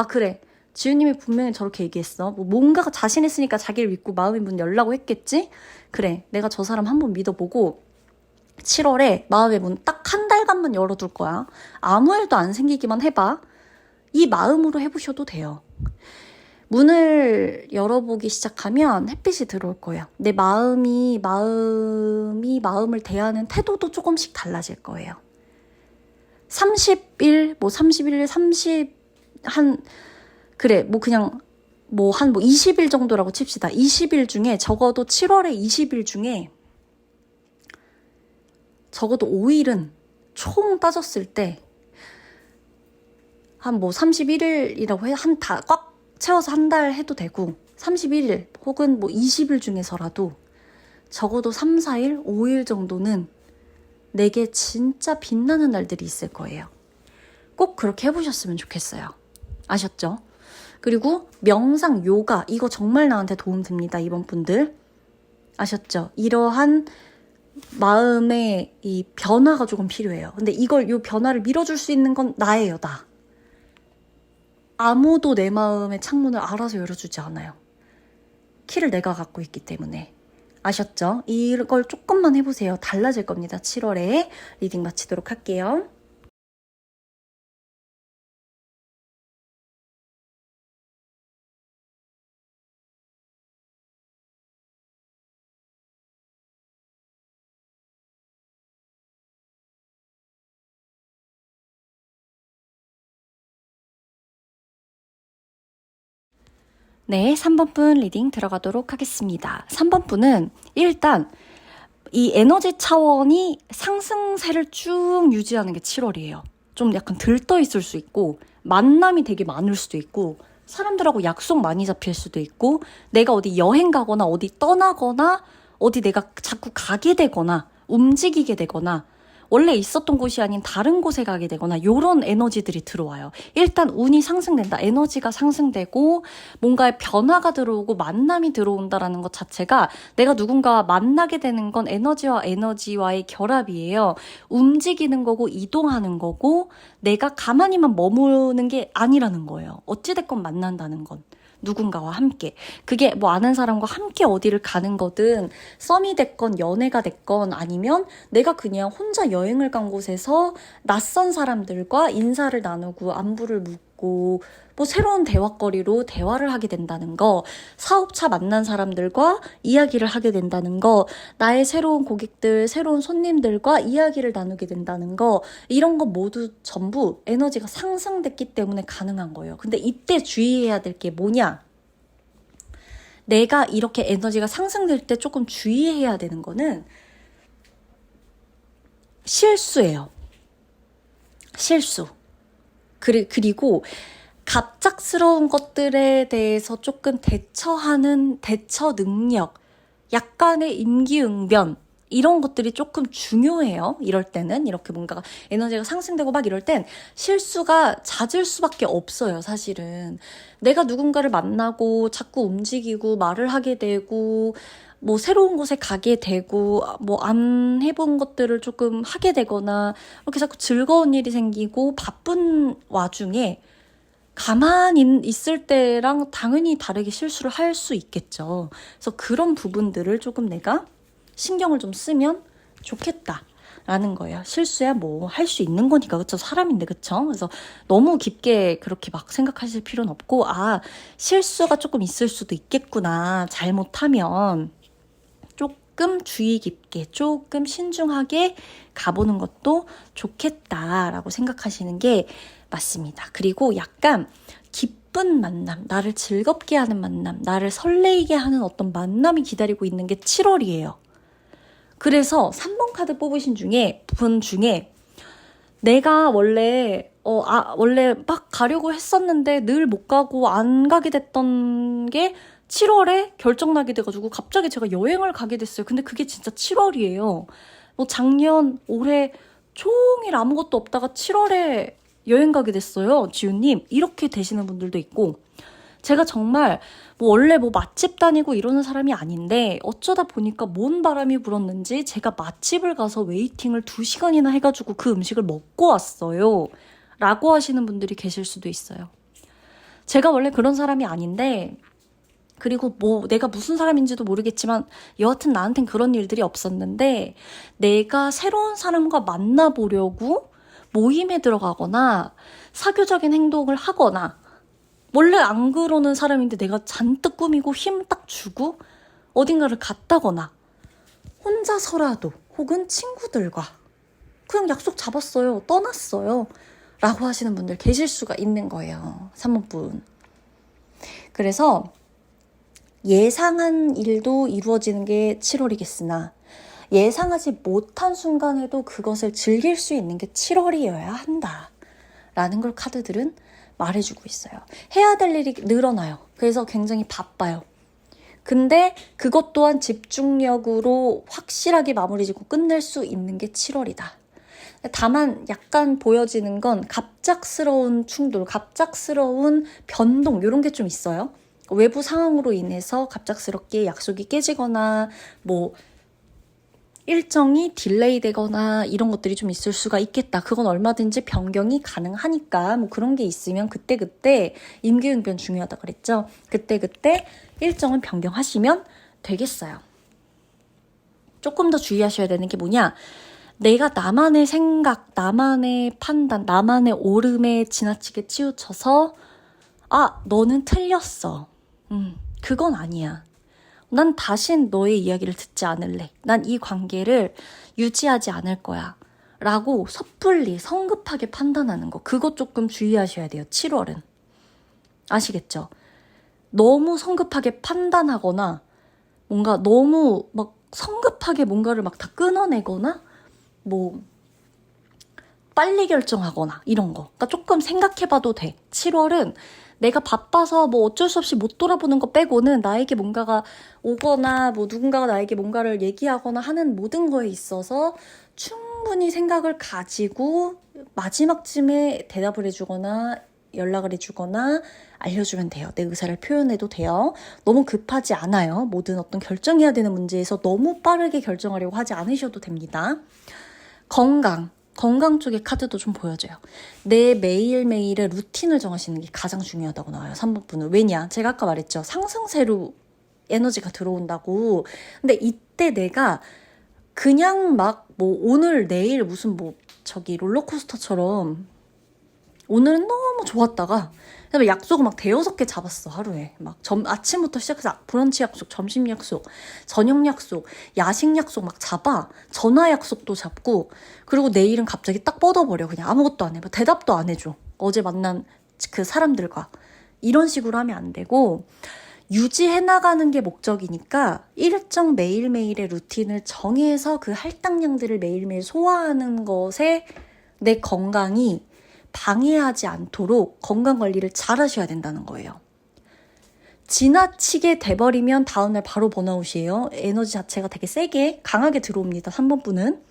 그래. 지우님이 분명히 저렇게 얘기했어. 뭔가가 자신있으니까 자기를 믿고 마음의 문 열라고 했겠지? 그래. 내가 저 사람 한번 믿어보고 7월에 마음의 문 딱 한 달간만 열어둘 거야. 아무 일도 안 생기기만 해봐. 이 마음으로 해보셔도 돼요. 문을 열어보기 시작하면 햇빛이 들어올 거예요. 내 마음을 대하는 태도도 조금씩 달라질 거예요. 30일, 30일, 그냥 20일 정도라고 칩시다. 20일 중에 적어도 7월에 20일 중에 적어도 5일은 총 따졌을 때 한 31일이라고 다 꽉 채워서 한 달 해도 되고 31일 혹은 20일 중에서라도 적어도 3, 4일, 5일 정도는 내게 진짜 빛나는 날들이 있을 거예요. 꼭 그렇게 해보셨으면 좋겠어요. 아셨죠? 그리고 명상, 요가 이거 정말 나한테 도움 됩니다. 이번 분들. 아셨죠? 이러한 마음의 이 변화가 조금 필요해요. 근데 요 변화를 밀어줄 수 있는 건 나예요, 나. 아무도 내 마음의 창문을 알아서 열어주지 않아요. 키를 내가 갖고 있기 때문에. 아셨죠? 이걸 조금만 해보세요. 달라질 겁니다. 7월에 리딩 마치도록 할게요. 네, 3번 분 리딩 들어가도록 하겠습니다. 3번 분은 일단 이 에너지 차원이 상승세를 쭉 유지하는 게 7월이에요. 좀 약간 들떠 있을 수 있고 만남이 되게 많을 수도 있고 사람들하고 약속 많이 잡힐 수도 있고 내가 어디 여행 가거나 어디 떠나거나 어디 내가 자꾸 가게 되거나 움직이게 되거나 원래 있었던 곳이 아닌 다른 곳에 가게 되거나 이런 에너지들이 들어와요. 일단 운이 상승된다. 에너지가 상승되고 뭔가의 변화가 들어오고 만남이 들어온다라는 것 자체가 내가 누군가와 만나게 되는 건 에너지와 에너지와의 결합이에요. 움직이는 거고 이동하는 거고 내가 가만히만 머무는 게 아니라는 거예요. 어찌됐건 만난다는 건. 누군가와 함께. 그게 아는 사람과 함께 어디를 가는 거든 썸이 됐건 연애가 됐건 아니면 내가 그냥 혼자 여행을 간 곳에서 낯선 사람들과 인사를 나누고 안부를 묻고 새로운 대화거리로 대화를 하게 된다는 거, 사업차 만난 사람들과 이야기를 하게 된다는 거, 나의 새로운 고객들, 새로운 손님들과 이야기를 나누게 된다는 거, 이런 거 모두 전부 에너지가 상승됐기 때문에 가능한 거예요. 근데 이때 주의해야 될 게 뭐냐? 내가 이렇게 에너지가 상승될 때 조금 주의해야 되는 거는 실수예요. 실수. 그리고 갑작스러운 것들에 대해서 조금 대처하는 대처 능력, 약간의 임기응변 이런 것들이 조금 중요해요. 이럴 때는 이렇게 뭔가가 에너지가 상승되고 막 이럴 땐 실수가 잦을 수밖에 없어요. 사실은 내가 누군가를 만나고 자꾸 움직이고 말을 하게 되고 새로운 곳에 가게 되고 안 해본 것들을 조금 하게 되거나 이렇게 자꾸 즐거운 일이 생기고 바쁜 와중에 가만히 있을 때랑 당연히 다르게 실수를 할 수 있겠죠. 그래서 그런 부분들을 조금 내가 신경을 좀 쓰면 좋겠다라는 거예요. 실수야 할 수 있는 거니까, 그쵸? 사람인데, 그쵸? 그래서 너무 깊게 그렇게 막 생각하실 필요는 없고, 실수가 조금 있을 수도 있겠구나. 잘못하면 조금 주의 깊게, 조금 신중하게 가보는 것도 좋겠다라고 생각하시는 게 맞습니다. 그리고 약간 기쁜 만남, 나를 즐겁게 하는 만남, 나를 설레이게 하는 어떤 만남이 기다리고 있는 게 7월이에요. 그래서 3번 카드 뽑으신 분 중에 내가 원래 막 가려고 했었는데 늘 못 가고 안 가게 됐던 게 7월에 결정나게 돼가지고 갑자기 제가 여행을 가게 됐어요. 근데 그게 진짜 7월이에요. 작년, 올해 종일 아무것도 없다가 7월에 여행 가게 됐어요. 지우님. 이렇게 되시는 분들도 있고, 제가 정말 원래 맛집 다니고 이러는 사람이 아닌데 어쩌다 보니까 뭔 바람이 불었는지 제가 맛집을 가서 웨이팅을 2시간이나 해가지고 그 음식을 먹고 왔어요. 라고 하시는 분들이 계실 수도 있어요. 제가 원래 그런 사람이 아닌데, 그리고 내가 무슨 사람인지도 모르겠지만 여하튼 나한텐 그런 일들이 없었는데, 내가 새로운 사람과 만나보려고 모임에 들어가거나 사교적인 행동을 하거나, 원래 안 그러는 사람인데 내가 잔뜩 꾸미고 힘 딱 주고 어딘가를 갔다거나, 혼자서라도 혹은 친구들과 그냥 약속 잡았어요, 떠났어요 라고 하시는 분들 계실 수가 있는 거예요. 3번분. 그래서 예상한 일도 이루어지는 게 7월이겠으나 예상하지 못한 순간에도 그것을 즐길 수 있는 게 7월이어야 한다 라는 걸 카드들은 말해주고 있어요. 해야 될 일이 늘어나요. 그래서 굉장히 바빠요. 근데 그것 또한 집중력으로 확실하게 마무리 짓고 끝낼 수 있는 게 7월이다. 다만 약간 보여지는 건 갑작스러운 충돌, 갑작스러운 변동 이런 게 좀 있어요. 외부 상황으로 인해서 갑작스럽게 약속이 깨지거나 일정이 딜레이 되거나 이런 것들이 좀 있을 수가 있겠다. 그건 얼마든지 변경이 가능하니까 그런 게 있으면 그때그때 임기응변 중요하다 그랬죠. 그때그때 일정을 변경하시면 되겠어요. 조금 더 주의하셔야 되는 게 뭐냐? 내가 나만의 생각, 나만의 판단, 나만의 오름에 지나치게 치우쳐서 너는 틀렸어. 그건 아니야. 난 다신 너의 이야기를 듣지 않을래. 난 이 관계를 유지하지 않을 거야. 라고 섣불리 성급하게 판단하는 거. 그거 조금 주의하셔야 돼요. 7월은. 아시겠죠? 너무 성급하게 판단하거나 뭔가 너무 성급하게 뭔가를 다 끊어내거나 빨리 결정하거나 이런 거. 그러니까 조금 생각해봐도 돼. 7월은 내가 바빠서 어쩔 수 없이 못 돌아보는 거 빼고는 나에게 뭔가가 오거나 누군가가 나에게 뭔가를 얘기하거나 하는 모든 거에 있어서 충분히 생각을 가지고 마지막쯤에 대답을 해주거나 연락을 해주거나 알려주면 돼요. 내 의사를 표현해도 돼요. 너무 급하지 않아요. 모든 어떤 결정해야 되는 문제에서 너무 빠르게 결정하려고 하지 않으셔도 됩니다. 건강 쪽의 카드도 좀 보여줘요. 내 매일매일의 루틴을 정하시는 게 가장 중요하다고 나와요. 3번 분은. 왜냐? 제가 아까 말했죠. 상승세로 에너지가 들어온다고. 근데 이때 내가 그냥 오늘 내일 무슨 롤러코스터처럼 오늘은 너무 좋았다가 그다음에 약속을 5-6개 잡았어. 하루에 아침부터 시작해서 브런치 약속, 점심 약속, 저녁 약속, 야식 약속 잡아. 전화 약속도 잡고, 그리고 내일은 갑자기 딱 뻗어버려. 그냥 아무것도 안 해. 대답도 안 해줘. 어제 만난 그 사람들과. 이런 식으로 하면 안 되고, 유지해 나가는 게 목적이니까 일정 매일매일의 루틴을 정해서 그 할당량들을 매일매일 소화하는 것에 내 건강이 방해하지 않도록 건강관리를 잘 하셔야 된다는 거예요. 지나치게 돼버리면 다음날 바로 번아웃이에요. 에너지 자체가 되게 세게 강하게 들어옵니다. 3번 분은.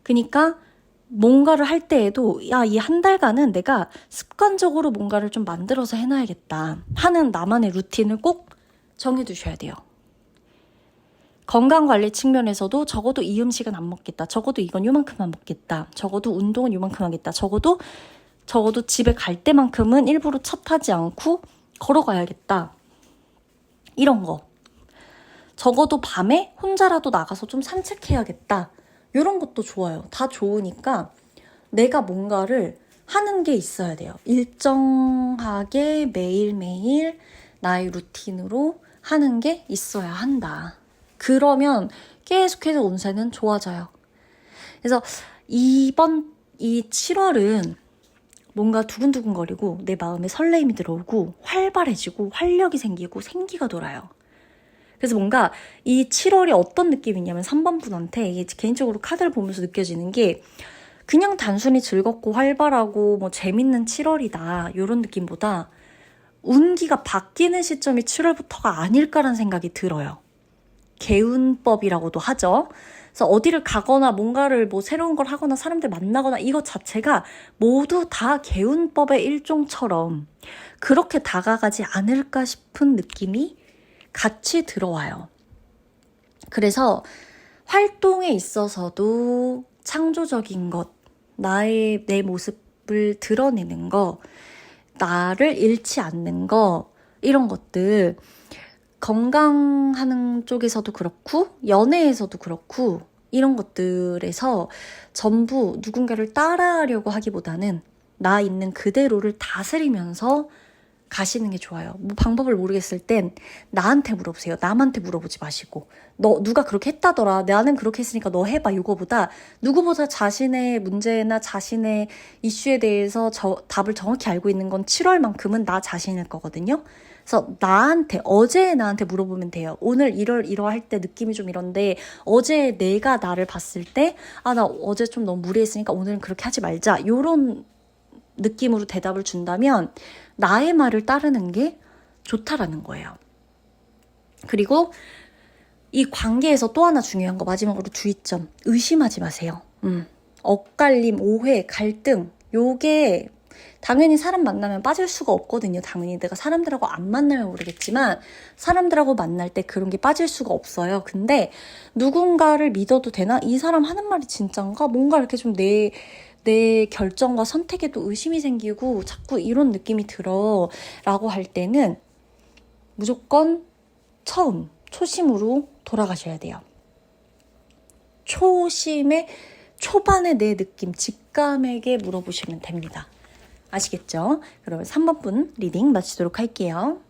그러니까 뭔가를 할 때에도 이 한 달간은 내가 습관적으로 뭔가를 좀 만들어서 해놔야겠다 하는 나만의 루틴을 꼭 정해두셔야 돼요. 건강관리 측면에서도 적어도 이 음식은 안 먹겠다. 적어도 이건 요만큼만 먹겠다. 적어도 운동은 요만큼 하겠다. 적어도 집에 갈 때만큼은 일부러 차 타지 않고 걸어가야겠다. 이런 거. 적어도 밤에 혼자라도 나가서 좀 산책해야겠다. 이런 것도 좋아요. 다 좋으니까 내가 뭔가를 하는 게 있어야 돼요. 일정하게 매일매일 나의 루틴으로 하는 게 있어야 한다. 그러면 계속해서 운세는 좋아져요. 그래서 이 7월은 뭔가 두근두근거리고 내 마음에 설레임이 들어오고 활발해지고 활력이 생기고 생기가 돌아요. 그래서 뭔가 이 7월이 어떤 느낌이냐면 3번 분한테 이게 개인적으로 카드를 보면서 느껴지는 게 그냥 단순히 즐겁고 활발하고 재밌는 7월이다 이런 느낌보다 운기가 바뀌는 시점이 7월부터가 아닐까라는 생각이 들어요. 개운법이라고도 하죠. 그래서 어디를 가거나 뭔가를 뭐 새로운 걸 하거나 사람들 만나거나 이것 자체가 모두 다 개운법의 일종처럼 그렇게 다가가지 않을까 싶은 느낌이 같이 들어와요. 그래서 활동에 있어서도 창조적인 것, 내 모습을 드러내는 거, 나를 잃지 않는 거, 이런 것들 건강하는 쪽에서도 그렇고 연애에서도 그렇고 이런 것들에서 전부 누군가를 따라하려고 하기보다는 나 있는 그대로를 다스리면서 가시는 게 좋아요. 뭐 방법을 모르겠을 땐 나한테 물어보세요. 남한테 물어보지 마시고 누가 그렇게 했다더라. 나는 그렇게 했으니까 너 해봐. 이거보다 누구보다 자신의 문제나 자신의 이슈에 대해서 답을 정확히 알고 있는 건 7월만큼은 나 자신일 거거든요. 그래서 어제 나한테 물어보면 돼요. 오늘 이러할 때 느낌이 좀 이런데 어제 내가 나를 봤을 때 나 어제 좀 너무 무리했으니까 오늘은 그렇게 하지 말자. 요런 느낌으로 대답을 준다면 나의 말을 따르는 게 좋다라는 거예요. 그리고 이 관계에서 또 하나 중요한 거 마지막으로 주의점. 의심하지 마세요. 엇갈림, 오해, 갈등 요게 당연히 사람 만나면 빠질 수가 없거든요. 당연히 내가 사람들하고 안 만나면 모르겠지만 사람들하고 만날 때 그런 게 빠질 수가 없어요. 근데 누군가를 믿어도 되나? 이 사람 하는 말이 진짠가? 뭔가 이렇게 좀 내 결정과 선택에도 의심이 생기고 자꾸 이런 느낌이 들어 라고 할 때는 무조건 초심으로 돌아가셔야 돼요. 초반의 내 느낌, 직감에게 물어보시면 됩니다. 아시겠죠? 그러면 3번 분 리딩 마치도록 할게요.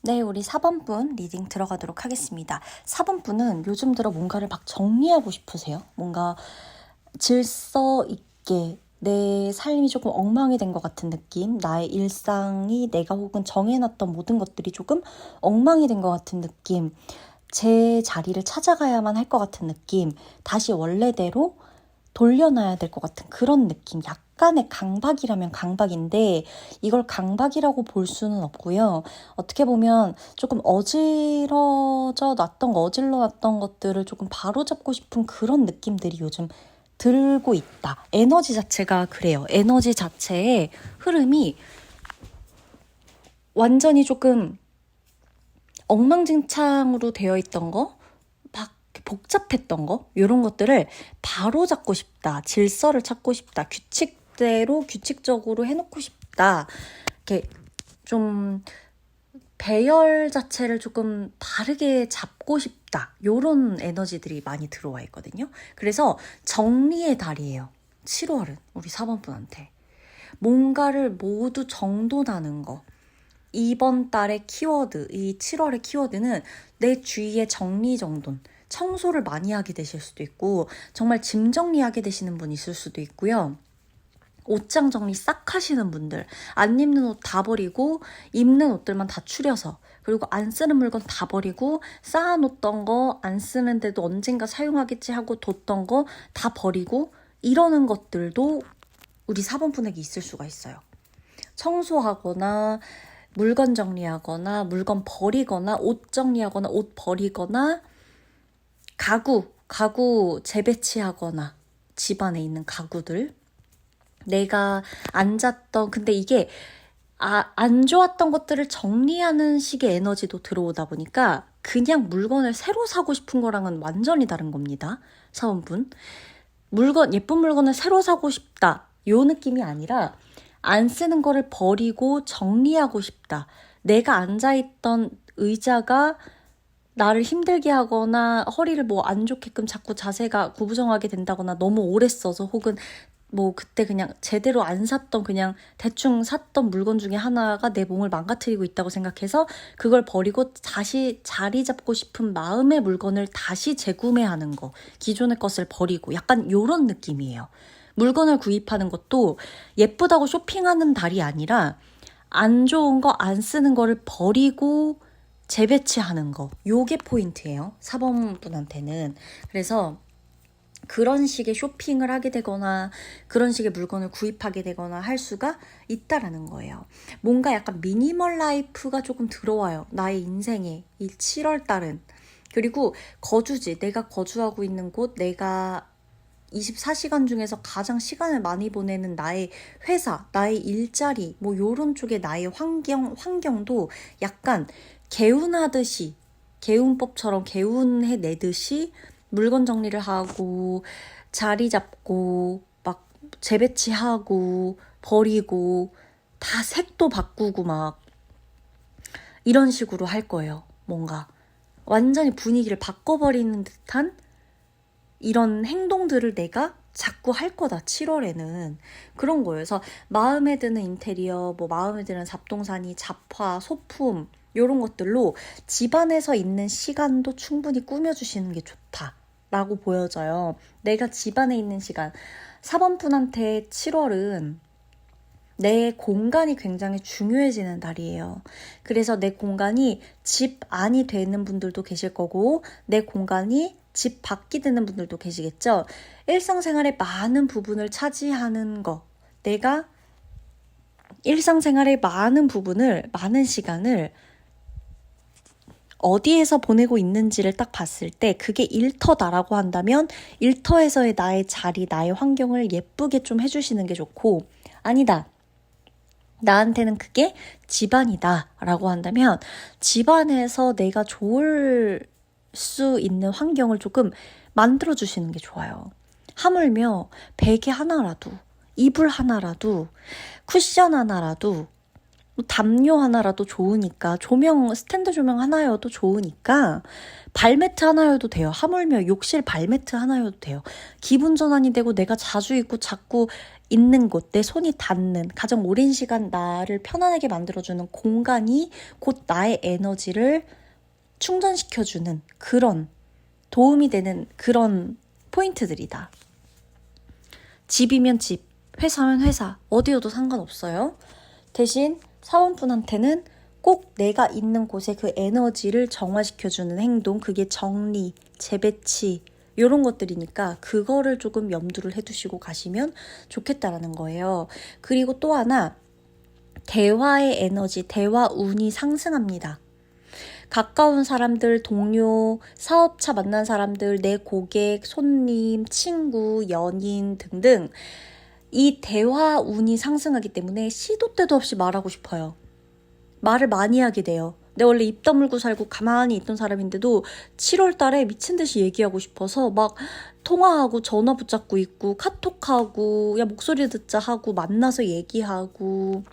네, 우리 4번 분 리딩 들어가도록 하겠습니다. 4번 분은 요즘 들어 뭔가를 막 정리하고 싶으세요? 뭔가 질서 있게 내 삶이 조금 엉망이 된 것 같은 느낌, 나의 일상이 내가 혹은 정해놨던 모든 것들이 조금 엉망이 된 것 같은 느낌, 제 자리를 찾아가야만 할 것 같은 느낌, 다시 원래대로 돌려놔야 될 것 같은 그런 느낌, 약간의 강박이라면 강박인데 이걸 강박이라고 볼 수는 없고요. 어떻게 보면 조금 어질러 놨던 것들을 조금 바로잡고 싶은 그런 느낌들이 요즘 들고 있다. 에너지 자체가 그래요. 에너지 자체의 흐름이 완전히 조금 엉망진창으로 되어 있던 거, 막 복잡했던 거, 이런 것들을 바로 잡고 싶다. 질서를 찾고 싶다. 규칙적으로 해놓고 싶다. 이렇게 좀 배열 자체를 조금 바르게 잡고 싶다. 요런 에너지들이 많이 들어와 있거든요. 그래서 정리의 달이에요. 7월은 우리 4번 분한테. 뭔가를 모두 정돈하는 거. 이번 달의 키워드, 이 7월의 키워드는 내 주위의 정리정돈. 청소를 많이 하게 되실 수도 있고 정말 짐 정리하게 되시는 분 있을 수도 있고요. 옷장 정리 싹 하시는 분들, 안 입는 옷 다 버리고 입는 옷들만 다 추려서, 그리고 안 쓰는 물건 다 버리고 쌓아놓던 거 안 쓰는데도 언젠가 사용하겠지 하고 뒀던 거 다 버리고 이러는 것들도 우리 4번 분에게 있을 수가 있어요. 청소하거나 물건 정리하거나 물건 버리거나 옷 정리하거나 옷 버리거나 가구 재배치하거나 집안에 있는 가구들. 내가 앉았던, 근데 이게 안 좋았던 것들을 정리하는 식의 에너지도 들어오다 보니까 그냥 물건을 새로 사고 싶은 거랑은 완전히 다른 겁니다. 사원분. 예쁜 물건을 새로 사고 싶다. 요 느낌이 아니라 안 쓰는 거를 버리고 정리하고 싶다. 내가 앉아있던 의자가 나를 힘들게 하거나 허리를 뭐 안 좋게끔 자꾸 자세가 구부정하게 된다거나 너무 오래 써서 혹은 뭐 그때 그냥 제대로 안 샀던 그냥 대충 샀던 물건 중에 하나가 내 몸을 망가뜨리고 있다고 생각해서 그걸 버리고 다시 자리 잡고 싶은 마음의 물건을 다시 재구매하는 거. 기존의 것을 버리고 약간 요런 느낌이에요. 물건을 구입하는 것도 예쁘다고 쇼핑하는 달이 아니라 안 좋은 거 안 쓰는 거를 버리고 재배치하는 거. 요게 포인트예요. 사범분한테는. 그래서 그런 식의 쇼핑을 하게 되거나 그런 식의 물건을 구입하게 되거나 할 수가 있다라는 거예요. 뭔가 약간 미니멀 라이프가 조금 들어와요. 나의 인생에 이 7월 달은. 그리고 거주지, 내가 거주하고 있는 곳, 내가 24시간 중에서 가장 시간을 많이 보내는 나의 회사, 나의 일자리, 뭐 요런 쪽의 나의 환경도 약간 개운하듯이, 개운법처럼 개운해내듯이 물건 정리를 하고 자리 잡고 막 재배치하고 버리고 다 색도 바꾸고 막 이런 식으로 할 거예요. 뭔가 완전히 분위기를 바꿔버리는 듯한 이런 행동들을 내가 자꾸 할 거다. 7월에는 그런 거예요. 그래서 마음에 드는 인테리어, 뭐 마음에 드는 잡동사니, 잡화, 소품 이런 것들로 집안에서 있는 시간도 충분히 꾸며주시는 게 좋다. 라고 보여져요. 내가 집안에 있는 시간. 사범분한테 7월은 내 공간이 굉장히 중요해지는 달이에요. 그래서 내 공간이 집 안이 되는 분들도 계실 거고 내 공간이 집 밖이 되는 분들도 계시겠죠. 일상생활의 많은 부분을 차지하는 거. 내가 일상생활의 많은 부분을, 많은 시간을 어디에서 보내고 있는지를 딱 봤을 때 그게 일터다라고 한다면 일터에서의 나의 자리, 나의 환경을 예쁘게 좀 해주시는 게 좋고, 아니다, 나한테는 그게 집안이다 라고 한다면 집안에서 내가 좋을 수 있는 환경을 조금 만들어주시는 게 좋아요. 하물며 베개 하나라도, 이불 하나라도, 쿠션 하나라도, 담요 하나라도 좋으니까, 스탠드 조명 하나여도 좋으니까 발매트 하나여도 돼요. 하물며 욕실 발매트 하나여도 돼요. 기분 전환이 되고 내가 자주 입고 자꾸 있는 곳, 내 손이 닿는 가장 오랜 시간 나를 편안하게 만들어주는 공간이 곧 나의 에너지를 충전시켜주는 그런 도움이 되는 그런 포인트들이다. 집이면 집, 회사면 회사, 어디여도 상관없어요. 대신 사원분한테는 꼭 내가 있는 곳에 그 에너지를 정화시켜주는 행동, 그게 정리, 재배치 이런 것들이니까 그거를 조금 염두를 해두시고 가시면 좋겠다라는 거예요. 그리고 또 하나, 대화의 에너지, 대화 운이 상승합니다. 가까운 사람들, 동료, 사업차 만난 사람들, 내 고객, 손님, 친구, 연인 등등 이 대화 운이 상승하기 때문에 시도 때도 없이 말하고 싶어요. 말을 많이 하게 돼요. 내가 원래 입 다물고 살고 가만히 있던 사람인데도 7월 달에 미친 듯이 얘기하고 싶어서 막 통화하고 전화 붙잡고 있고 카톡하고 야 목소리 듣자 하고 만나서 얘기하고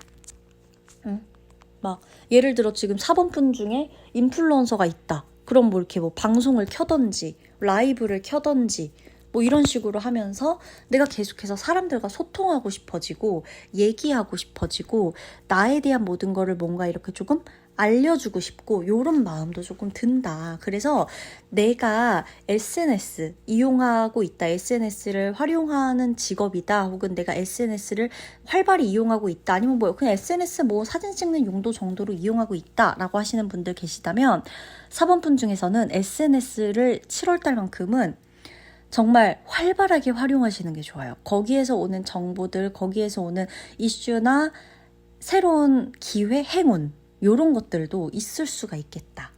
막 예를 들어 지금 사범분 중에 인플루언서가 있다. 그럼 뭐 이렇게 뭐 방송을 켜던지 라이브를 켜던지 뭐 이런 식으로 하면서 내가 계속해서 사람들과 소통하고 싶어지고 얘기하고 싶어지고 나에 대한 모든 거를 뭔가 이렇게 조금 알려주고 싶고 요런 마음도 조금 든다. 그래서 내가 SNS 이용하고 있다. SNS를 활용하는 직업이다. 혹은 내가 SNS를 활발히 이용하고 있다. 아니면 뭐 그냥 SNS 뭐 사진 찍는 용도 정도로 이용하고 있다. 라고 하시는 분들 계시다면 사범분 중에서는 SNS를 7월달만큼은 정말 활발하게 활용하시는 게 좋아요. 거기에서 오는 정보들, 거기에서 오는 이슈나 새로운 기회, 행운 이런 것들도 있을 수가 있겠다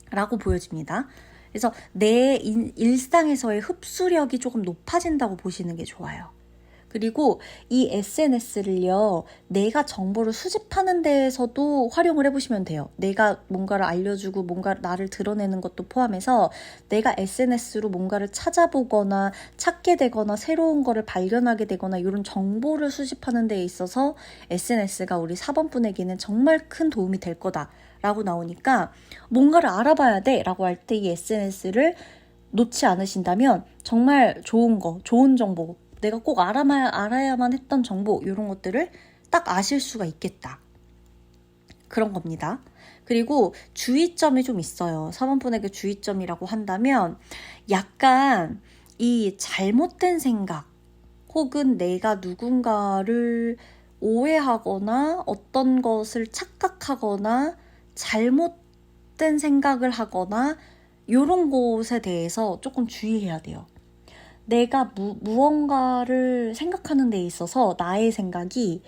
라고 보여집니다. 그래서 내 일상에서의 흡수력이 조금 높아진다고 보시는 게 좋아요. 그리고 이 SNS를요, 내가 정보를 수집하는 데에서도 활용을 해보시면 돼요. 내가 뭔가를 알려주고 뭔가 나를 드러내는 것도 포함해서 내가 SNS로 뭔가를 찾아보거나 찾게 되거나 새로운 거를 발견하게 되거나 이런 정보를 수집하는 데에 있어서 SNS가 우리 4번분에게는 정말 큰 도움이 될 거다 라고 나오니까 뭔가를 알아봐야 돼 라고 할 때 이 SNS를 놓지 않으신다면 정말 좋은 거, 좋은 정보, 내가 꼭 알아야만 했던 정보 이런 것들을 딱 아실 수가 있겠다. 그런 겁니다. 그리고 주의점이 좀 있어요. 4번분에게 주의점이라고 한다면 약간 이 잘못된 생각 혹은 내가 누군가를 오해하거나 어떤 것을 착각하거나 잘못된 생각을 하거나 이런 것에 대해서 조금 주의해야 돼요. 내가 무언가를 생각하는 데 있어서 나의 생각이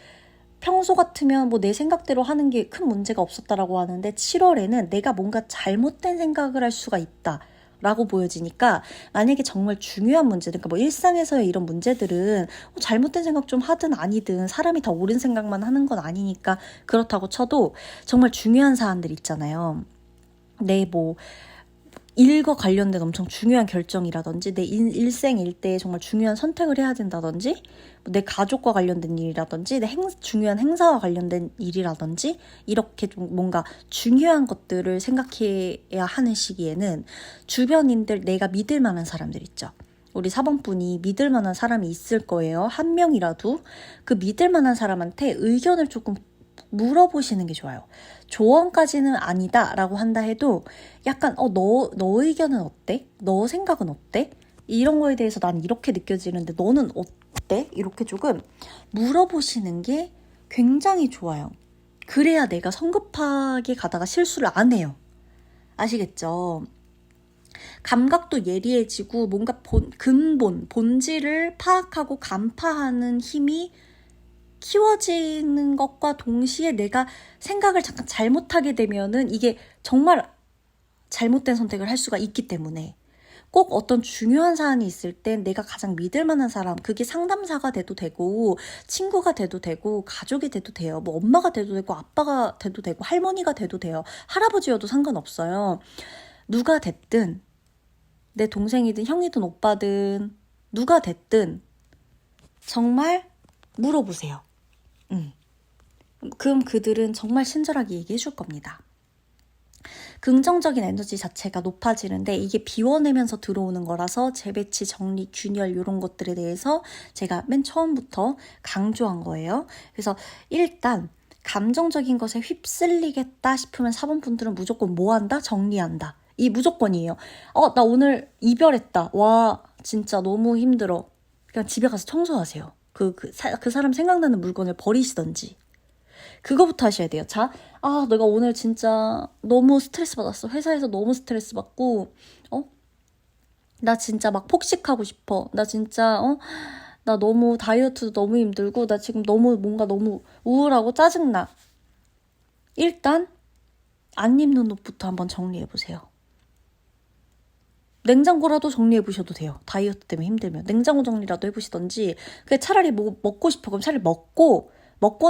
평소 같으면 뭐 내 생각대로 하는 게 큰 문제가 없었다라고 하는데 7월에는 내가 뭔가 잘못된 생각을 할 수가 있다 라고 보여지니까 만약에 정말 중요한 문제들, 그러니까 뭐 일상에서의 이런 문제들은 잘못된 생각 좀 하든 아니든 사람이 다 옳은 생각만 하는 건 아니니까 그렇다고 쳐도 정말 중요한 사안들 있잖아요. 뭐 일과 관련된 엄청 중요한 결정이라든지 내 일생 일대에 정말 중요한 선택을 해야 된다든지 내 가족과 관련된 일이라든지 내 중요한 행사와 관련된 일이라든지 이렇게 좀 뭔가 중요한 것들을 생각해야 하는 시기에는 주변인들, 내가 믿을 만한 사람들 있죠. 우리 4번분이 믿을 만한 사람이 있을 거예요. 한 명이라도. 그 믿을 만한 사람한테 의견을 조금 물어보시는 게 좋아요. 조언까지는 아니다 라고 한다 해도 약간 너 의견은 어때? 너 생각은 어때? 이런 거에 대해서 난 이렇게 느껴지는데 너는 어때? 이렇게 조금 물어보시는 게 굉장히 좋아요. 그래야 내가 성급하게 가다가 실수를 안 해요. 아시겠죠? 감각도 예리해지고 뭔가 본질을 파악하고 간파하는 힘이 키워지는 것과 동시에 내가 생각을 잠깐 잘못하게 되면은 이게 정말 잘못된 선택을 할 수가 있기 때문에 꼭 어떤 중요한 사안이 있을 땐 내가 가장 믿을 만한 사람, 그게 상담사가 돼도 되고 친구가 돼도 되고 가족이 돼도 돼요. 뭐 엄마가 돼도 되고 아빠가 돼도 되고 할머니가 돼도 돼요. 할아버지여도 상관없어요. 누가 됐든 내 동생이든 형이든 오빠든 누가 됐든 정말 물어보세요. 그럼 그들은 정말 친절하게 얘기해 줄 겁니다. 긍정적인 에너지 자체가 높아지는데 이게 비워내면서 들어오는 거라서 재배치, 정리, 균열 이런 것들에 대해서 제가 맨 처음부터 강조한 거예요. 그래서 일단 감정적인 것에 휩쓸리겠다 싶으면 4번분들은 무조건 뭐 한다? 정리한다. 이 무조건이에요. 나 오늘 이별했다. 와, 진짜 너무 힘들어. 그냥 집에 가서 청소하세요. 그 사람 생각나는 물건을 버리시던지. 그거부터 하셔야 돼요. 자, 내가 오늘 진짜 너무 스트레스 받았어. 회사에서 너무 스트레스 받고, 나 진짜 막 폭식하고 싶어. 나 진짜, 나 너무 다이어트도 너무 힘들고, 나 지금 뭔가 너무 우울하고 짜증나. 일단, 안 입는 옷부터 한번 정리해보세요. 냉장고라도 정리해보셔도 돼요. 다이어트 때문에 힘들면. 냉장고 정리라도 해보시던지, 그게 차라리 뭐 먹고 싶어. 그럼 차라리 먹고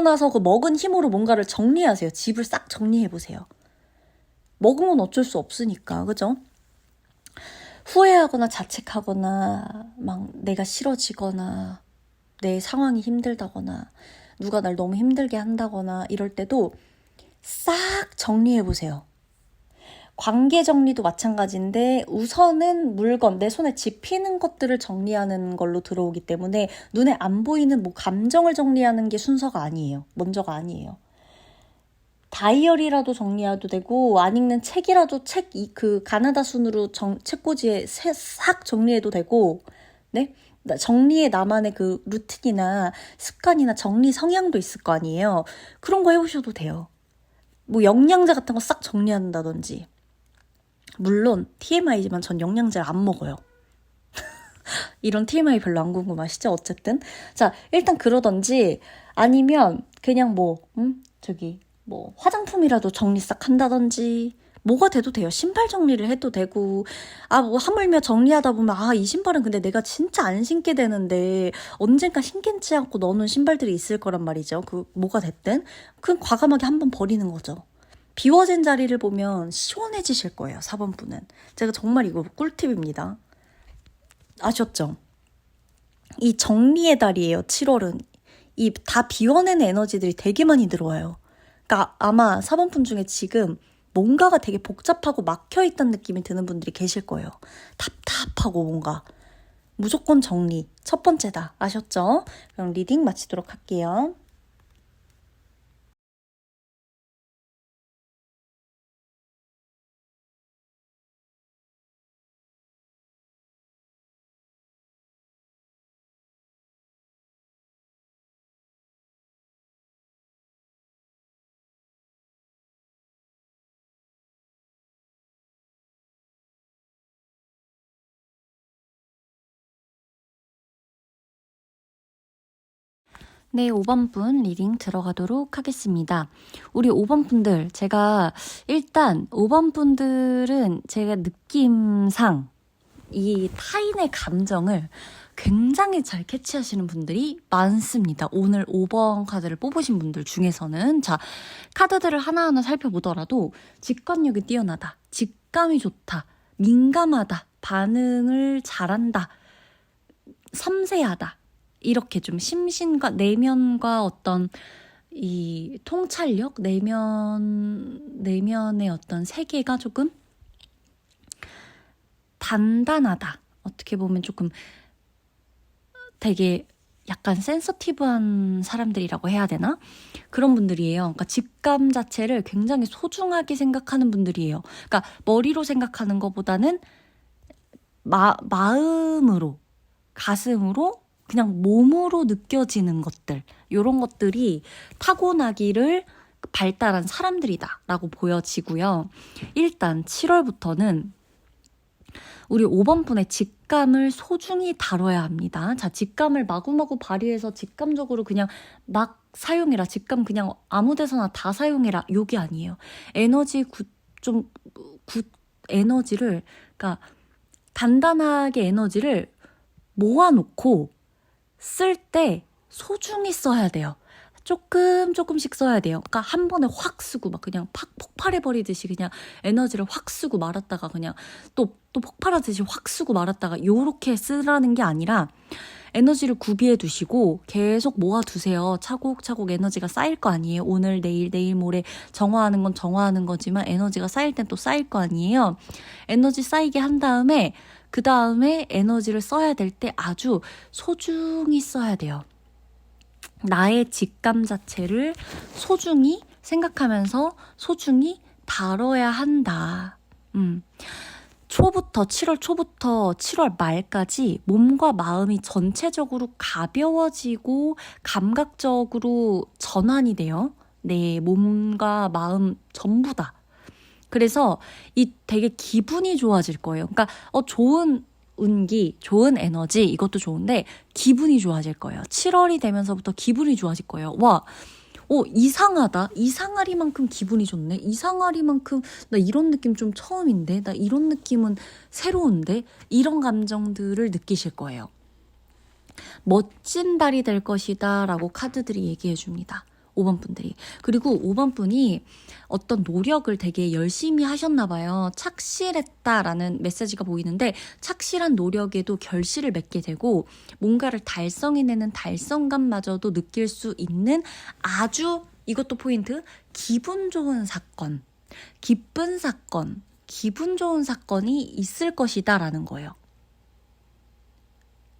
나서 그 먹은 힘으로 뭔가를 정리하세요. 집을 싹 정리해보세요. 먹은 건 어쩔 수 없으니까, 그죠? 후회하거나 자책하거나 막 내가 싫어지거나 내 상황이 힘들다거나 누가 날 너무 힘들게 한다거나 이럴 때도 싹 정리해보세요. 관계 정리도 마찬가지인데 우선은 물건, 내 손에 집히는 것들을 정리하는 걸로 들어오기 때문에 눈에 안 보이는 뭐 감정을 정리하는 게 순서가 아니에요. 먼저가 아니에요. 다이어리라도 정리해도 되고 안 읽는 책이라도 그 가나다 순으로 책꽂이에 싹 정리해도 되고, 네? 정리에 나만의 그 루틴이나 습관이나 정리 성향도 있을 거 아니에요. 그런 거 해보셔도 돼요. 뭐 영양제 같은 거 싹 정리한다든지. 물론 TMI지만 전 영양제를 안 먹어요. 이런 TMI 별로 안 궁금하시죠? 어쨌든 자, 일단 그러던지 아니면 그냥 뭐 화장품이라도 정리 싹 한다든지 뭐가 돼도 돼요. 신발 정리를 해도 되고, 뭐 하물며 정리하다 보면, 이 신발은 근데 내가 진짜 안 신게 되는데, 언젠가 신겠지 않고 넣어놓은 신발들이 있을 거란 말이죠. 뭐가 됐든. 그냥 과감하게 한번 버리는 거죠. 비워진 자리를 보면 시원해지실 거예요, 4번 분은. 제가 정말 이거 꿀팁입니다. 아셨죠? 이 정리의 달이에요, 7월은. 이 다 비워내는 에너지들이 되게 많이 들어와요. 그러니까 아마 4번 분 중에 지금 뭔가가 되게 복잡하고 막혀있다는 느낌이 드는 분들이 계실 거예요. 답답하고 뭔가. 무조건 정리. 첫 번째다. 아셨죠? 그럼 리딩 마치도록 할게요. 네, 5번 분 리딩 들어가도록 하겠습니다. 우리 5번 분들, 제가 일단 5번 분들은 제가 느낌상 이 타인의 감정을 굉장히 잘 캐치하시는 분들이 많습니다. 오늘 5번 카드를 뽑으신 분들 중에서는. 자, 카드들을 하나하나 살펴보더라도 직관력이 뛰어나다, 직감이 좋다, 민감하다, 반응을 잘한다, 섬세하다, 이렇게 좀 심신과 내면과 어떤 이 통찰력, 내면의 어떤 세계가 조금 단단하다. 어떻게 보면 조금 되게 약간 센서티브한 사람들이라고 해야 되나? 그런 분들이에요. 그러니까 직감 자체를 굉장히 소중하게 생각하는 분들이에요. 그러니까 머리로 생각하는 것보다는 마음으로, 가슴으로, 그냥 몸으로 느껴지는 것들, 이런 것들이 타고나기를 발달한 사람들이다라고 보여지고요. 일단 7월부터는 우리 5번 분의 직감을 소중히 다뤄야 합니다. 자, 직감을 마구마구 발휘해서 직감적으로 그냥 막 사용해라. 직감 그냥 아무 데서나 다 사용해라. 요게 아니에요. 에너지를, 그러니까 단단하게 에너지를 모아놓고 쓸 때 소중히 써야 돼요. 조금씩 써야 돼요. 그러니까 한 번에 확 쓰고 막 그냥 팍 폭발해버리듯이 그냥 에너지를 확 쓰고 말았다가 그냥 또 폭발하듯이 확 쓰고 말았다가 요렇게 쓰라는 게 아니라 에너지를 구비해 두시고 계속 모아두세요. 차곡차곡 에너지가 쌓일 거 아니에요. 오늘, 내일, 모레 정화하는 건 정화하는 거지만 에너지가 쌓일 땐 또 쌓일 거 아니에요. 에너지 쌓이게 한 다음에 그 다음에 에너지를 써야 될 때 아주 소중히 써야 돼요. 나의 직감 자체를 소중히 생각하면서 소중히 다뤄야 한다. 7월 초부터 7월 말까지 몸과 마음이 전체적으로 가벼워지고 감각적으로 전환이 돼요. 내 몸과 마음 전부 다. 그래서 이 되게 기분이 좋아질 거예요. 그러니까 좋은 운기, 좋은 에너지 이것도 좋은데 기분이 좋아질 거예요. 7월이 되면서부터 기분이 좋아질 거예요. 와, 이상하다. 이상하리만큼 기분이 좋네. 이상하리만큼 나 이런 느낌 좀 처음인데. 나 이런 느낌은 새로운데. 이런 감정들을 느끼실 거예요. 멋진 달이 될 것이다 라고 카드들이 얘기해 줍니다. 5번 분들이. 그리고 5번 분이 어떤 노력을 되게 열심히 하셨나 봐요. 착실했다라는 메시지가 보이는데 착실한 노력에도 결실을 맺게 되고 뭔가를 달성해내는 달성감마저도 느낄 수 있는 아주, 이것도 포인트, 기분 좋은 사건, 기쁜 사건, 기분 좋은 사건이 있을 것이다 라는 거예요.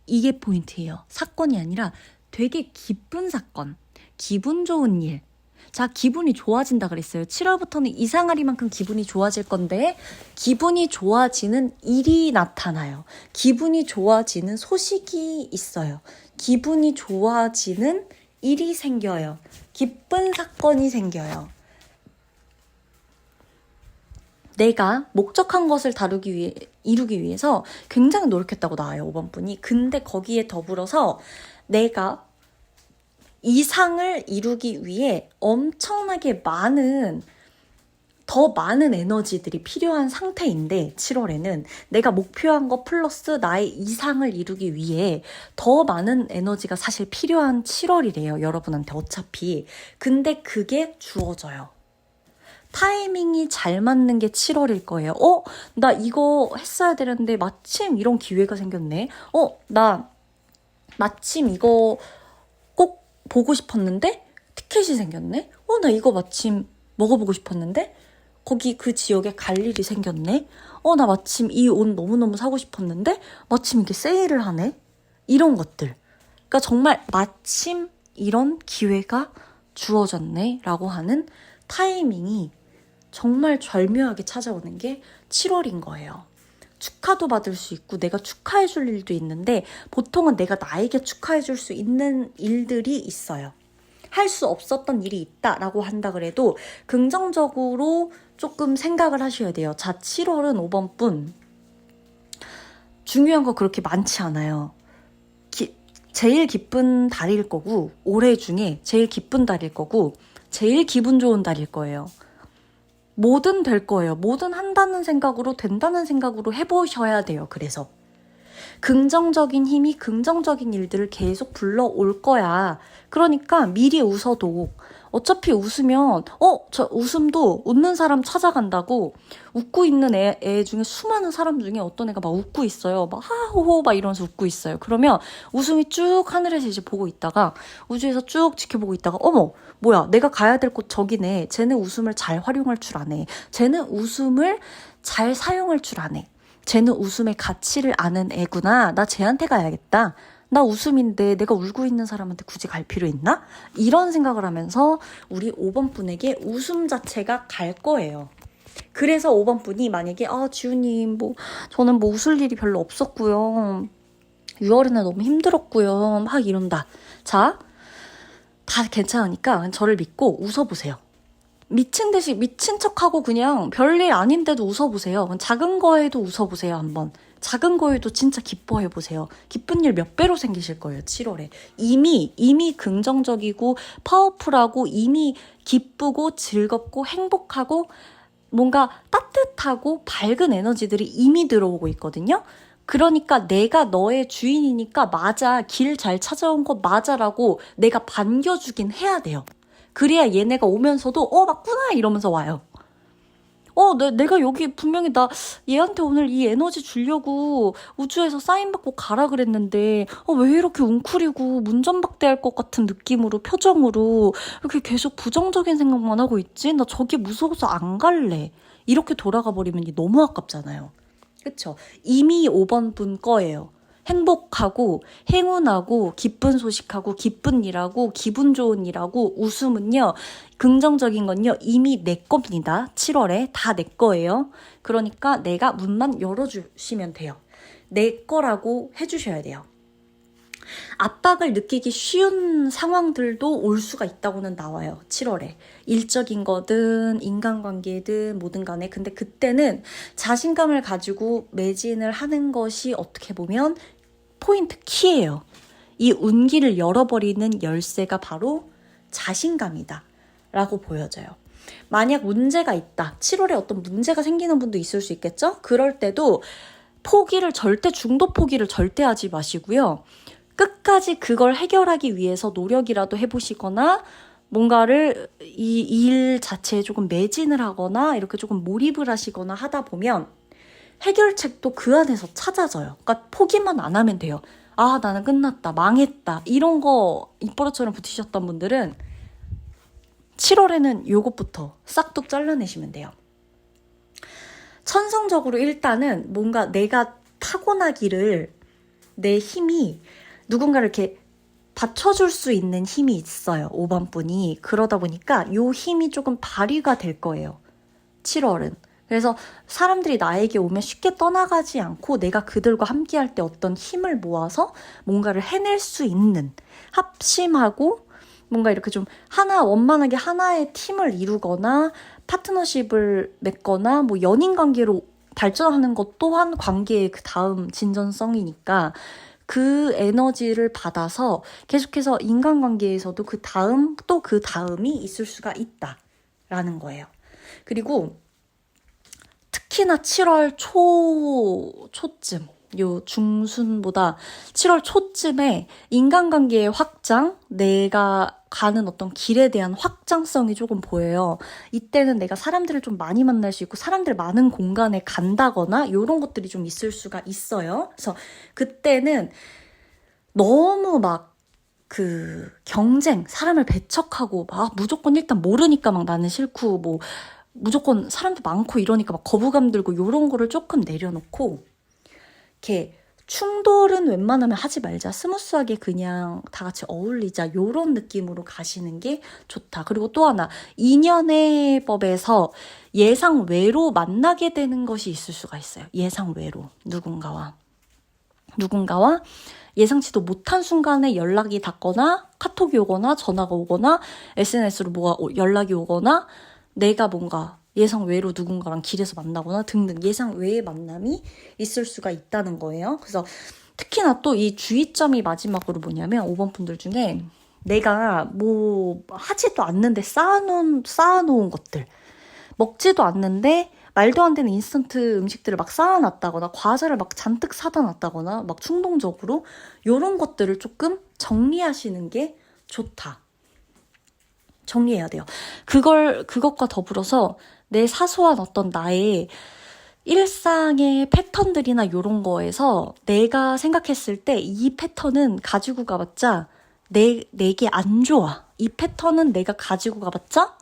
이게 포인트예요. 사건이 아니라 되게 기쁜 사건, 기분 좋은 일. 자, 기분이 좋아진다 그랬어요. 7월부터는 이상하리만큼 기분이 좋아질 건데 기분이 좋아지는 일이 나타나요. 기분이 좋아지는 소식이 있어요. 기분이 좋아지는 일이 생겨요. 기쁜 사건이 생겨요. 내가 목적한 것을 이루기 위해서 굉장히 노력했다고 나와요. 5번 분이. 근데 거기에 더불어서 내가 이 상을 이루기 위해 엄청나게 많은 더 많은 에너지들이 필요한 상태인데 7월에는 내가 목표한 거 플러스 나의 이상을 이루기 위해 더 많은 에너지가 사실 필요한 7월이래요. 여러분한테 어차피. 근데 그게 주어져요. 타이밍이 잘 맞는 게 7월일 거예요. 나 이거 했어야 되는데 마침 이런 기회가 생겼네. 나 마침 이거 꼭 보고 싶었는데 티켓이 생겼네. 나 이거 마침 먹어보고 싶었는데 거기 그 지역에 갈 일이 생겼네. 나 마침 이 옷 너무너무 사고 싶었는데 마침 이게 세일을 하네. 이런 것들. 그러니까 정말 마침 이런 기회가 주어졌네 라고 하는 타이밍이 정말 절묘하게 찾아오는 게 7월인 거예요. 축하도 받을 수 있고 내가 축하해 줄 일도 있는데 보통은 내가 나에게 축하해 줄 수 있는 일들이 있어요. 할 수 없었던 일이 있다라고 한다 그래도 긍정적으로 조금 생각을 하셔야 돼요. 자, 7월은 5번 분 중요한 거 그렇게 많지 않아요. 제일 기쁜 달일 거고 올해 중에 제일 기쁜 달일 거고 제일 기분 좋은 달일 거예요. 뭐든 될 거예요. 뭐든 한다는 생각으로 된다는 생각으로 해보셔야 돼요. 그래서 긍정적인 힘이 긍정적인 일들을 계속 불러올 거야. 그러니까 미리 웃어도 어차피 웃으면 저 웃음도 웃는 사람 찾아간다고. 웃고 있는 애 중에 수많은 사람 중에 어떤 애가 막 웃고 있어요. 막 하호호 막 이러면서 웃고 있어요. 그러면 웃음이 쭉 하늘에서 이제 보고 있다가 우주에서 쭉 지켜보고 있다가 어머 뭐야 내가 가야 될 곳 저기네. 쟤는 웃음을 잘 활용할 줄 아네. 쟤는 웃음을 잘 사용할 줄 아네. 쟤는 웃음의 가치를 아는 애구나. 나 쟤한테 가야겠다. 나 웃음인데 내가 울고 있는 사람한테 굳이 갈 필요 있나? 이런 생각을 하면서 우리 5번 분에게 웃음 자체가 갈 거예요. 그래서 5번 분이 만약에 지우님 저는 웃을 일이 별로 없었고요. 6월에는 너무 힘들었고요. 막 이런다. 자, 다 괜찮으니까 저를 믿고 웃어보세요. 미친 듯이 미친 척하고 그냥 별일 아닌데도 웃어보세요. 작은 거에도 웃어보세요. 한번. 작은 거에도 진짜 기뻐해보세요. 기쁜 일 몇 배로 생기실 거예요. 7월에. 이미 긍정적이고 파워풀하고 이미 기쁘고 즐겁고 행복하고 뭔가 따뜻하고 밝은 에너지들이 이미 들어오고 있거든요. 그러니까 내가 너의 주인이니까 맞아. 길 잘 찾아온 거 맞아라고 내가 반겨주긴 해야 돼요. 그래야 얘네가 오면서도 맞구나 이러면서 와요. 내가 여기 분명히 나 얘한테 오늘 이 에너지 주려고 우주에서 사인 받고 가라 그랬는데 왜 이렇게 웅크리고 문전박대할 것 같은 느낌으로 표정으로 이렇게 계속 부정적인 생각만 하고 있지? 나 저기 무서워서 안 갈래. 이렇게 돌아가 버리면 이게 너무 아깝잖아요. 그쵸? 이미 5번 분 거예요. 행복하고 행운하고 기쁜 소식하고 기쁜 일하고 기분 좋은 일하고 웃음은요. 긍정적인 건요. 이미 내 겁니다. 7월에 다 내 거예요. 그러니까 내가 문만 열어주시면 돼요. 내 거라고 해주셔야 돼요. 압박을 느끼기 쉬운 상황들도 올 수가 있다고는 나와요. 7월에. 일적인 거든 인간관계든 뭐든 간에. 근데 그때는 자신감을 가지고 매진을 하는 것이 어떻게 보면 포인트 키예요. 이 운기를 열어버리는 열쇠가 바로 자신감이다 라고 보여져요. 만약 문제가 있다. 7월에 어떤 문제가 생기는 분도 있을 수 있겠죠? 그럴 때도 중도 포기를 절대 하지 마시고요. 끝까지 그걸 해결하기 위해서 노력이라도 해보시거나 뭔가를 이 일 자체에 조금 매진을 하거나 이렇게 조금 몰입을 하시거나 하다 보면 해결책도 그 안에서 찾아져요. 그러니까 포기만 안 하면 돼요. 나는 끝났다, 망했다 이런 거 입버릇처럼 붙이셨던 분들은 7월에는 요것부터 싹둑 잘라내시면 돼요. 천성적으로 일단은 뭔가 내가 타고나기를 내 힘이 누군가를 이렇게 받쳐줄 수 있는 힘이 있어요. 5번 분이. 그러다 보니까 요 힘이 조금 발휘가 될 거예요. 7월은. 그래서 사람들이 나에게 오면 쉽게 떠나가지 않고 내가 그들과 함께 할 때 어떤 힘을 모아서 뭔가를 해낼 수 있는 합심하고 뭔가 이렇게 좀 원만하게 하나의 팀을 이루거나 파트너십을 맺거나 연인 관계로 발전하는 것 또한 관계의 그 다음 진전성이니까 그 에너지를 받아서 계속해서 인간관계에서도 그 다음 또 그 다음이 있을 수가 있다라는 거예요. 그리고 특히나 7월 초쯤, 요 중순보다 7월 초쯤에 인간관계의 확장, 내가 가는 어떤 길에 대한 확장성이 조금 보여요. 이때는 내가 사람들을 좀 많이 만날 수 있고 사람들 많은 공간에 간다거나 이런 것들이 좀 있을 수가 있어요. 그래서 그때는 너무 막 경쟁, 사람을 배척하고 막 무조건 일단 모르니까 막 나는 싫고 뭐 무조건 사람도 많고 이러니까 막 거부감 들고 이런 거를 조금 내려놓고 이렇게 충돌은 웬만하면 하지 말자. 스무스하게 그냥 다 같이 어울리자. 요런 느낌으로 가시는 게 좋다. 그리고 또 하나, 인연의 법에서 예상 외로 만나게 되는 것이 있을 수가 있어요. 예상 외로. 누군가와 예상치도 못한 순간에 연락이 닿거나 카톡이 오거나 전화가 오거나 SNS로 연락이 오거나 내가 뭔가 예상 외로 누군가랑 길에서 만나거나 등등 예상 외의 만남이 있을 수가 있다는 거예요. 그래서 특히나 또 이 주의점이 마지막으로 뭐냐면 5번 분들 중에 내가 뭐 하지도 않는데 쌓아놓은 것들, 먹지도 않는데 말도 안 되는 인스턴트 음식들을 막 쌓아놨다거나 과자를 막 잔뜩 사다 놨다거나 막 충동적으로 이런 것들을 조금 정리하시는 게 좋다. 정리해야 돼요. 그것과 더불어서 내 사소한 어떤 나의 일상의 패턴들이나 이런 거에서 내가 생각했을 때 이 패턴은 가지고 가봤자 내게 안 좋아. 이 패턴은 내가 가지고 가봤자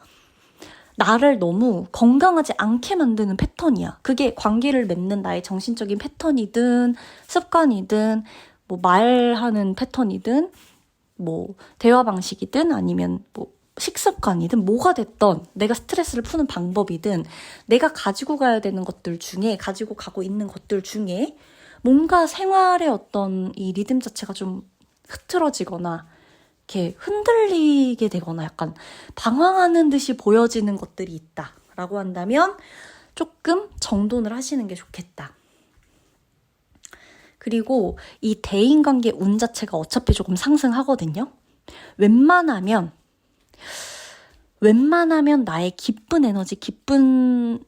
나를 너무 건강하지 않게 만드는 패턴이야. 그게 관계를 맺는 나의 정신적인 패턴이든 습관이든 뭐 말하는 패턴이든 뭐 대화 방식이든 아니면 뭐 식습관이든 뭐가 됐던 내가 스트레스를 푸는 방법이든 내가 가지고 가야 되는 것들 중에 가지고 가고 있는 것들 중에 뭔가 생활의 어떤 이 리듬 자체가 좀 흐트러지거나 이렇게 흔들리게 되거나 약간 방황하는 듯이 보여지는 것들이 있다라고 한다면 조금 정돈을 하시는 게 좋겠다. 그리고 이 대인관계 운 자체가 어차피 조금 상승하거든요. 웬만하면 나의 기쁜 에너지, 기쁜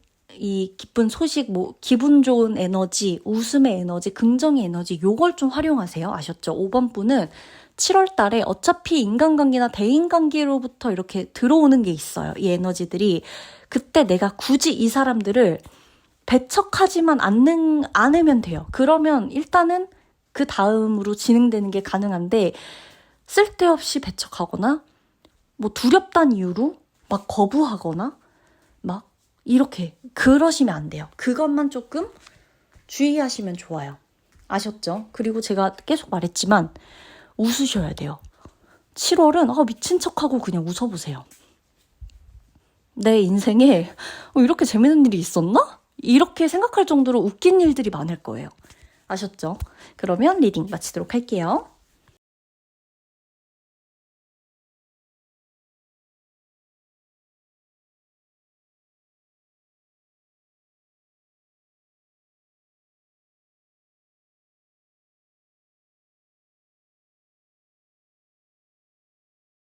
소식, 뭐 기분 좋은 에너지, 웃음의 에너지, 긍정의 에너지 요걸 좀 활용하세요. 아셨죠? 5번 분은 7월 달에 어차피 인간관계나 대인관계로부터 이렇게 들어오는 게 있어요. 이 에너지들이. 그때 내가 굳이 이 사람들을 배척하지만 않으면 돼요. 그러면 일단은 그 다음으로 진행되는 게 가능한데 쓸데없이 배척하거나 뭐 두렵다는 이유로 막 거부하거나 막 이렇게 그러시면 안 돼요. 그것만 조금 주의하시면 좋아요. 아셨죠? 그리고 제가 계속 말했지만 웃으셔야 돼요. 7월은 미친 척하고 그냥 웃어보세요. 내 인생에 이렇게 재밌는 일이 있었나? 이렇게 생각할 정도로 웃긴 일들이 많을 거예요. 아셨죠? 그러면 리딩 마치도록 할게요.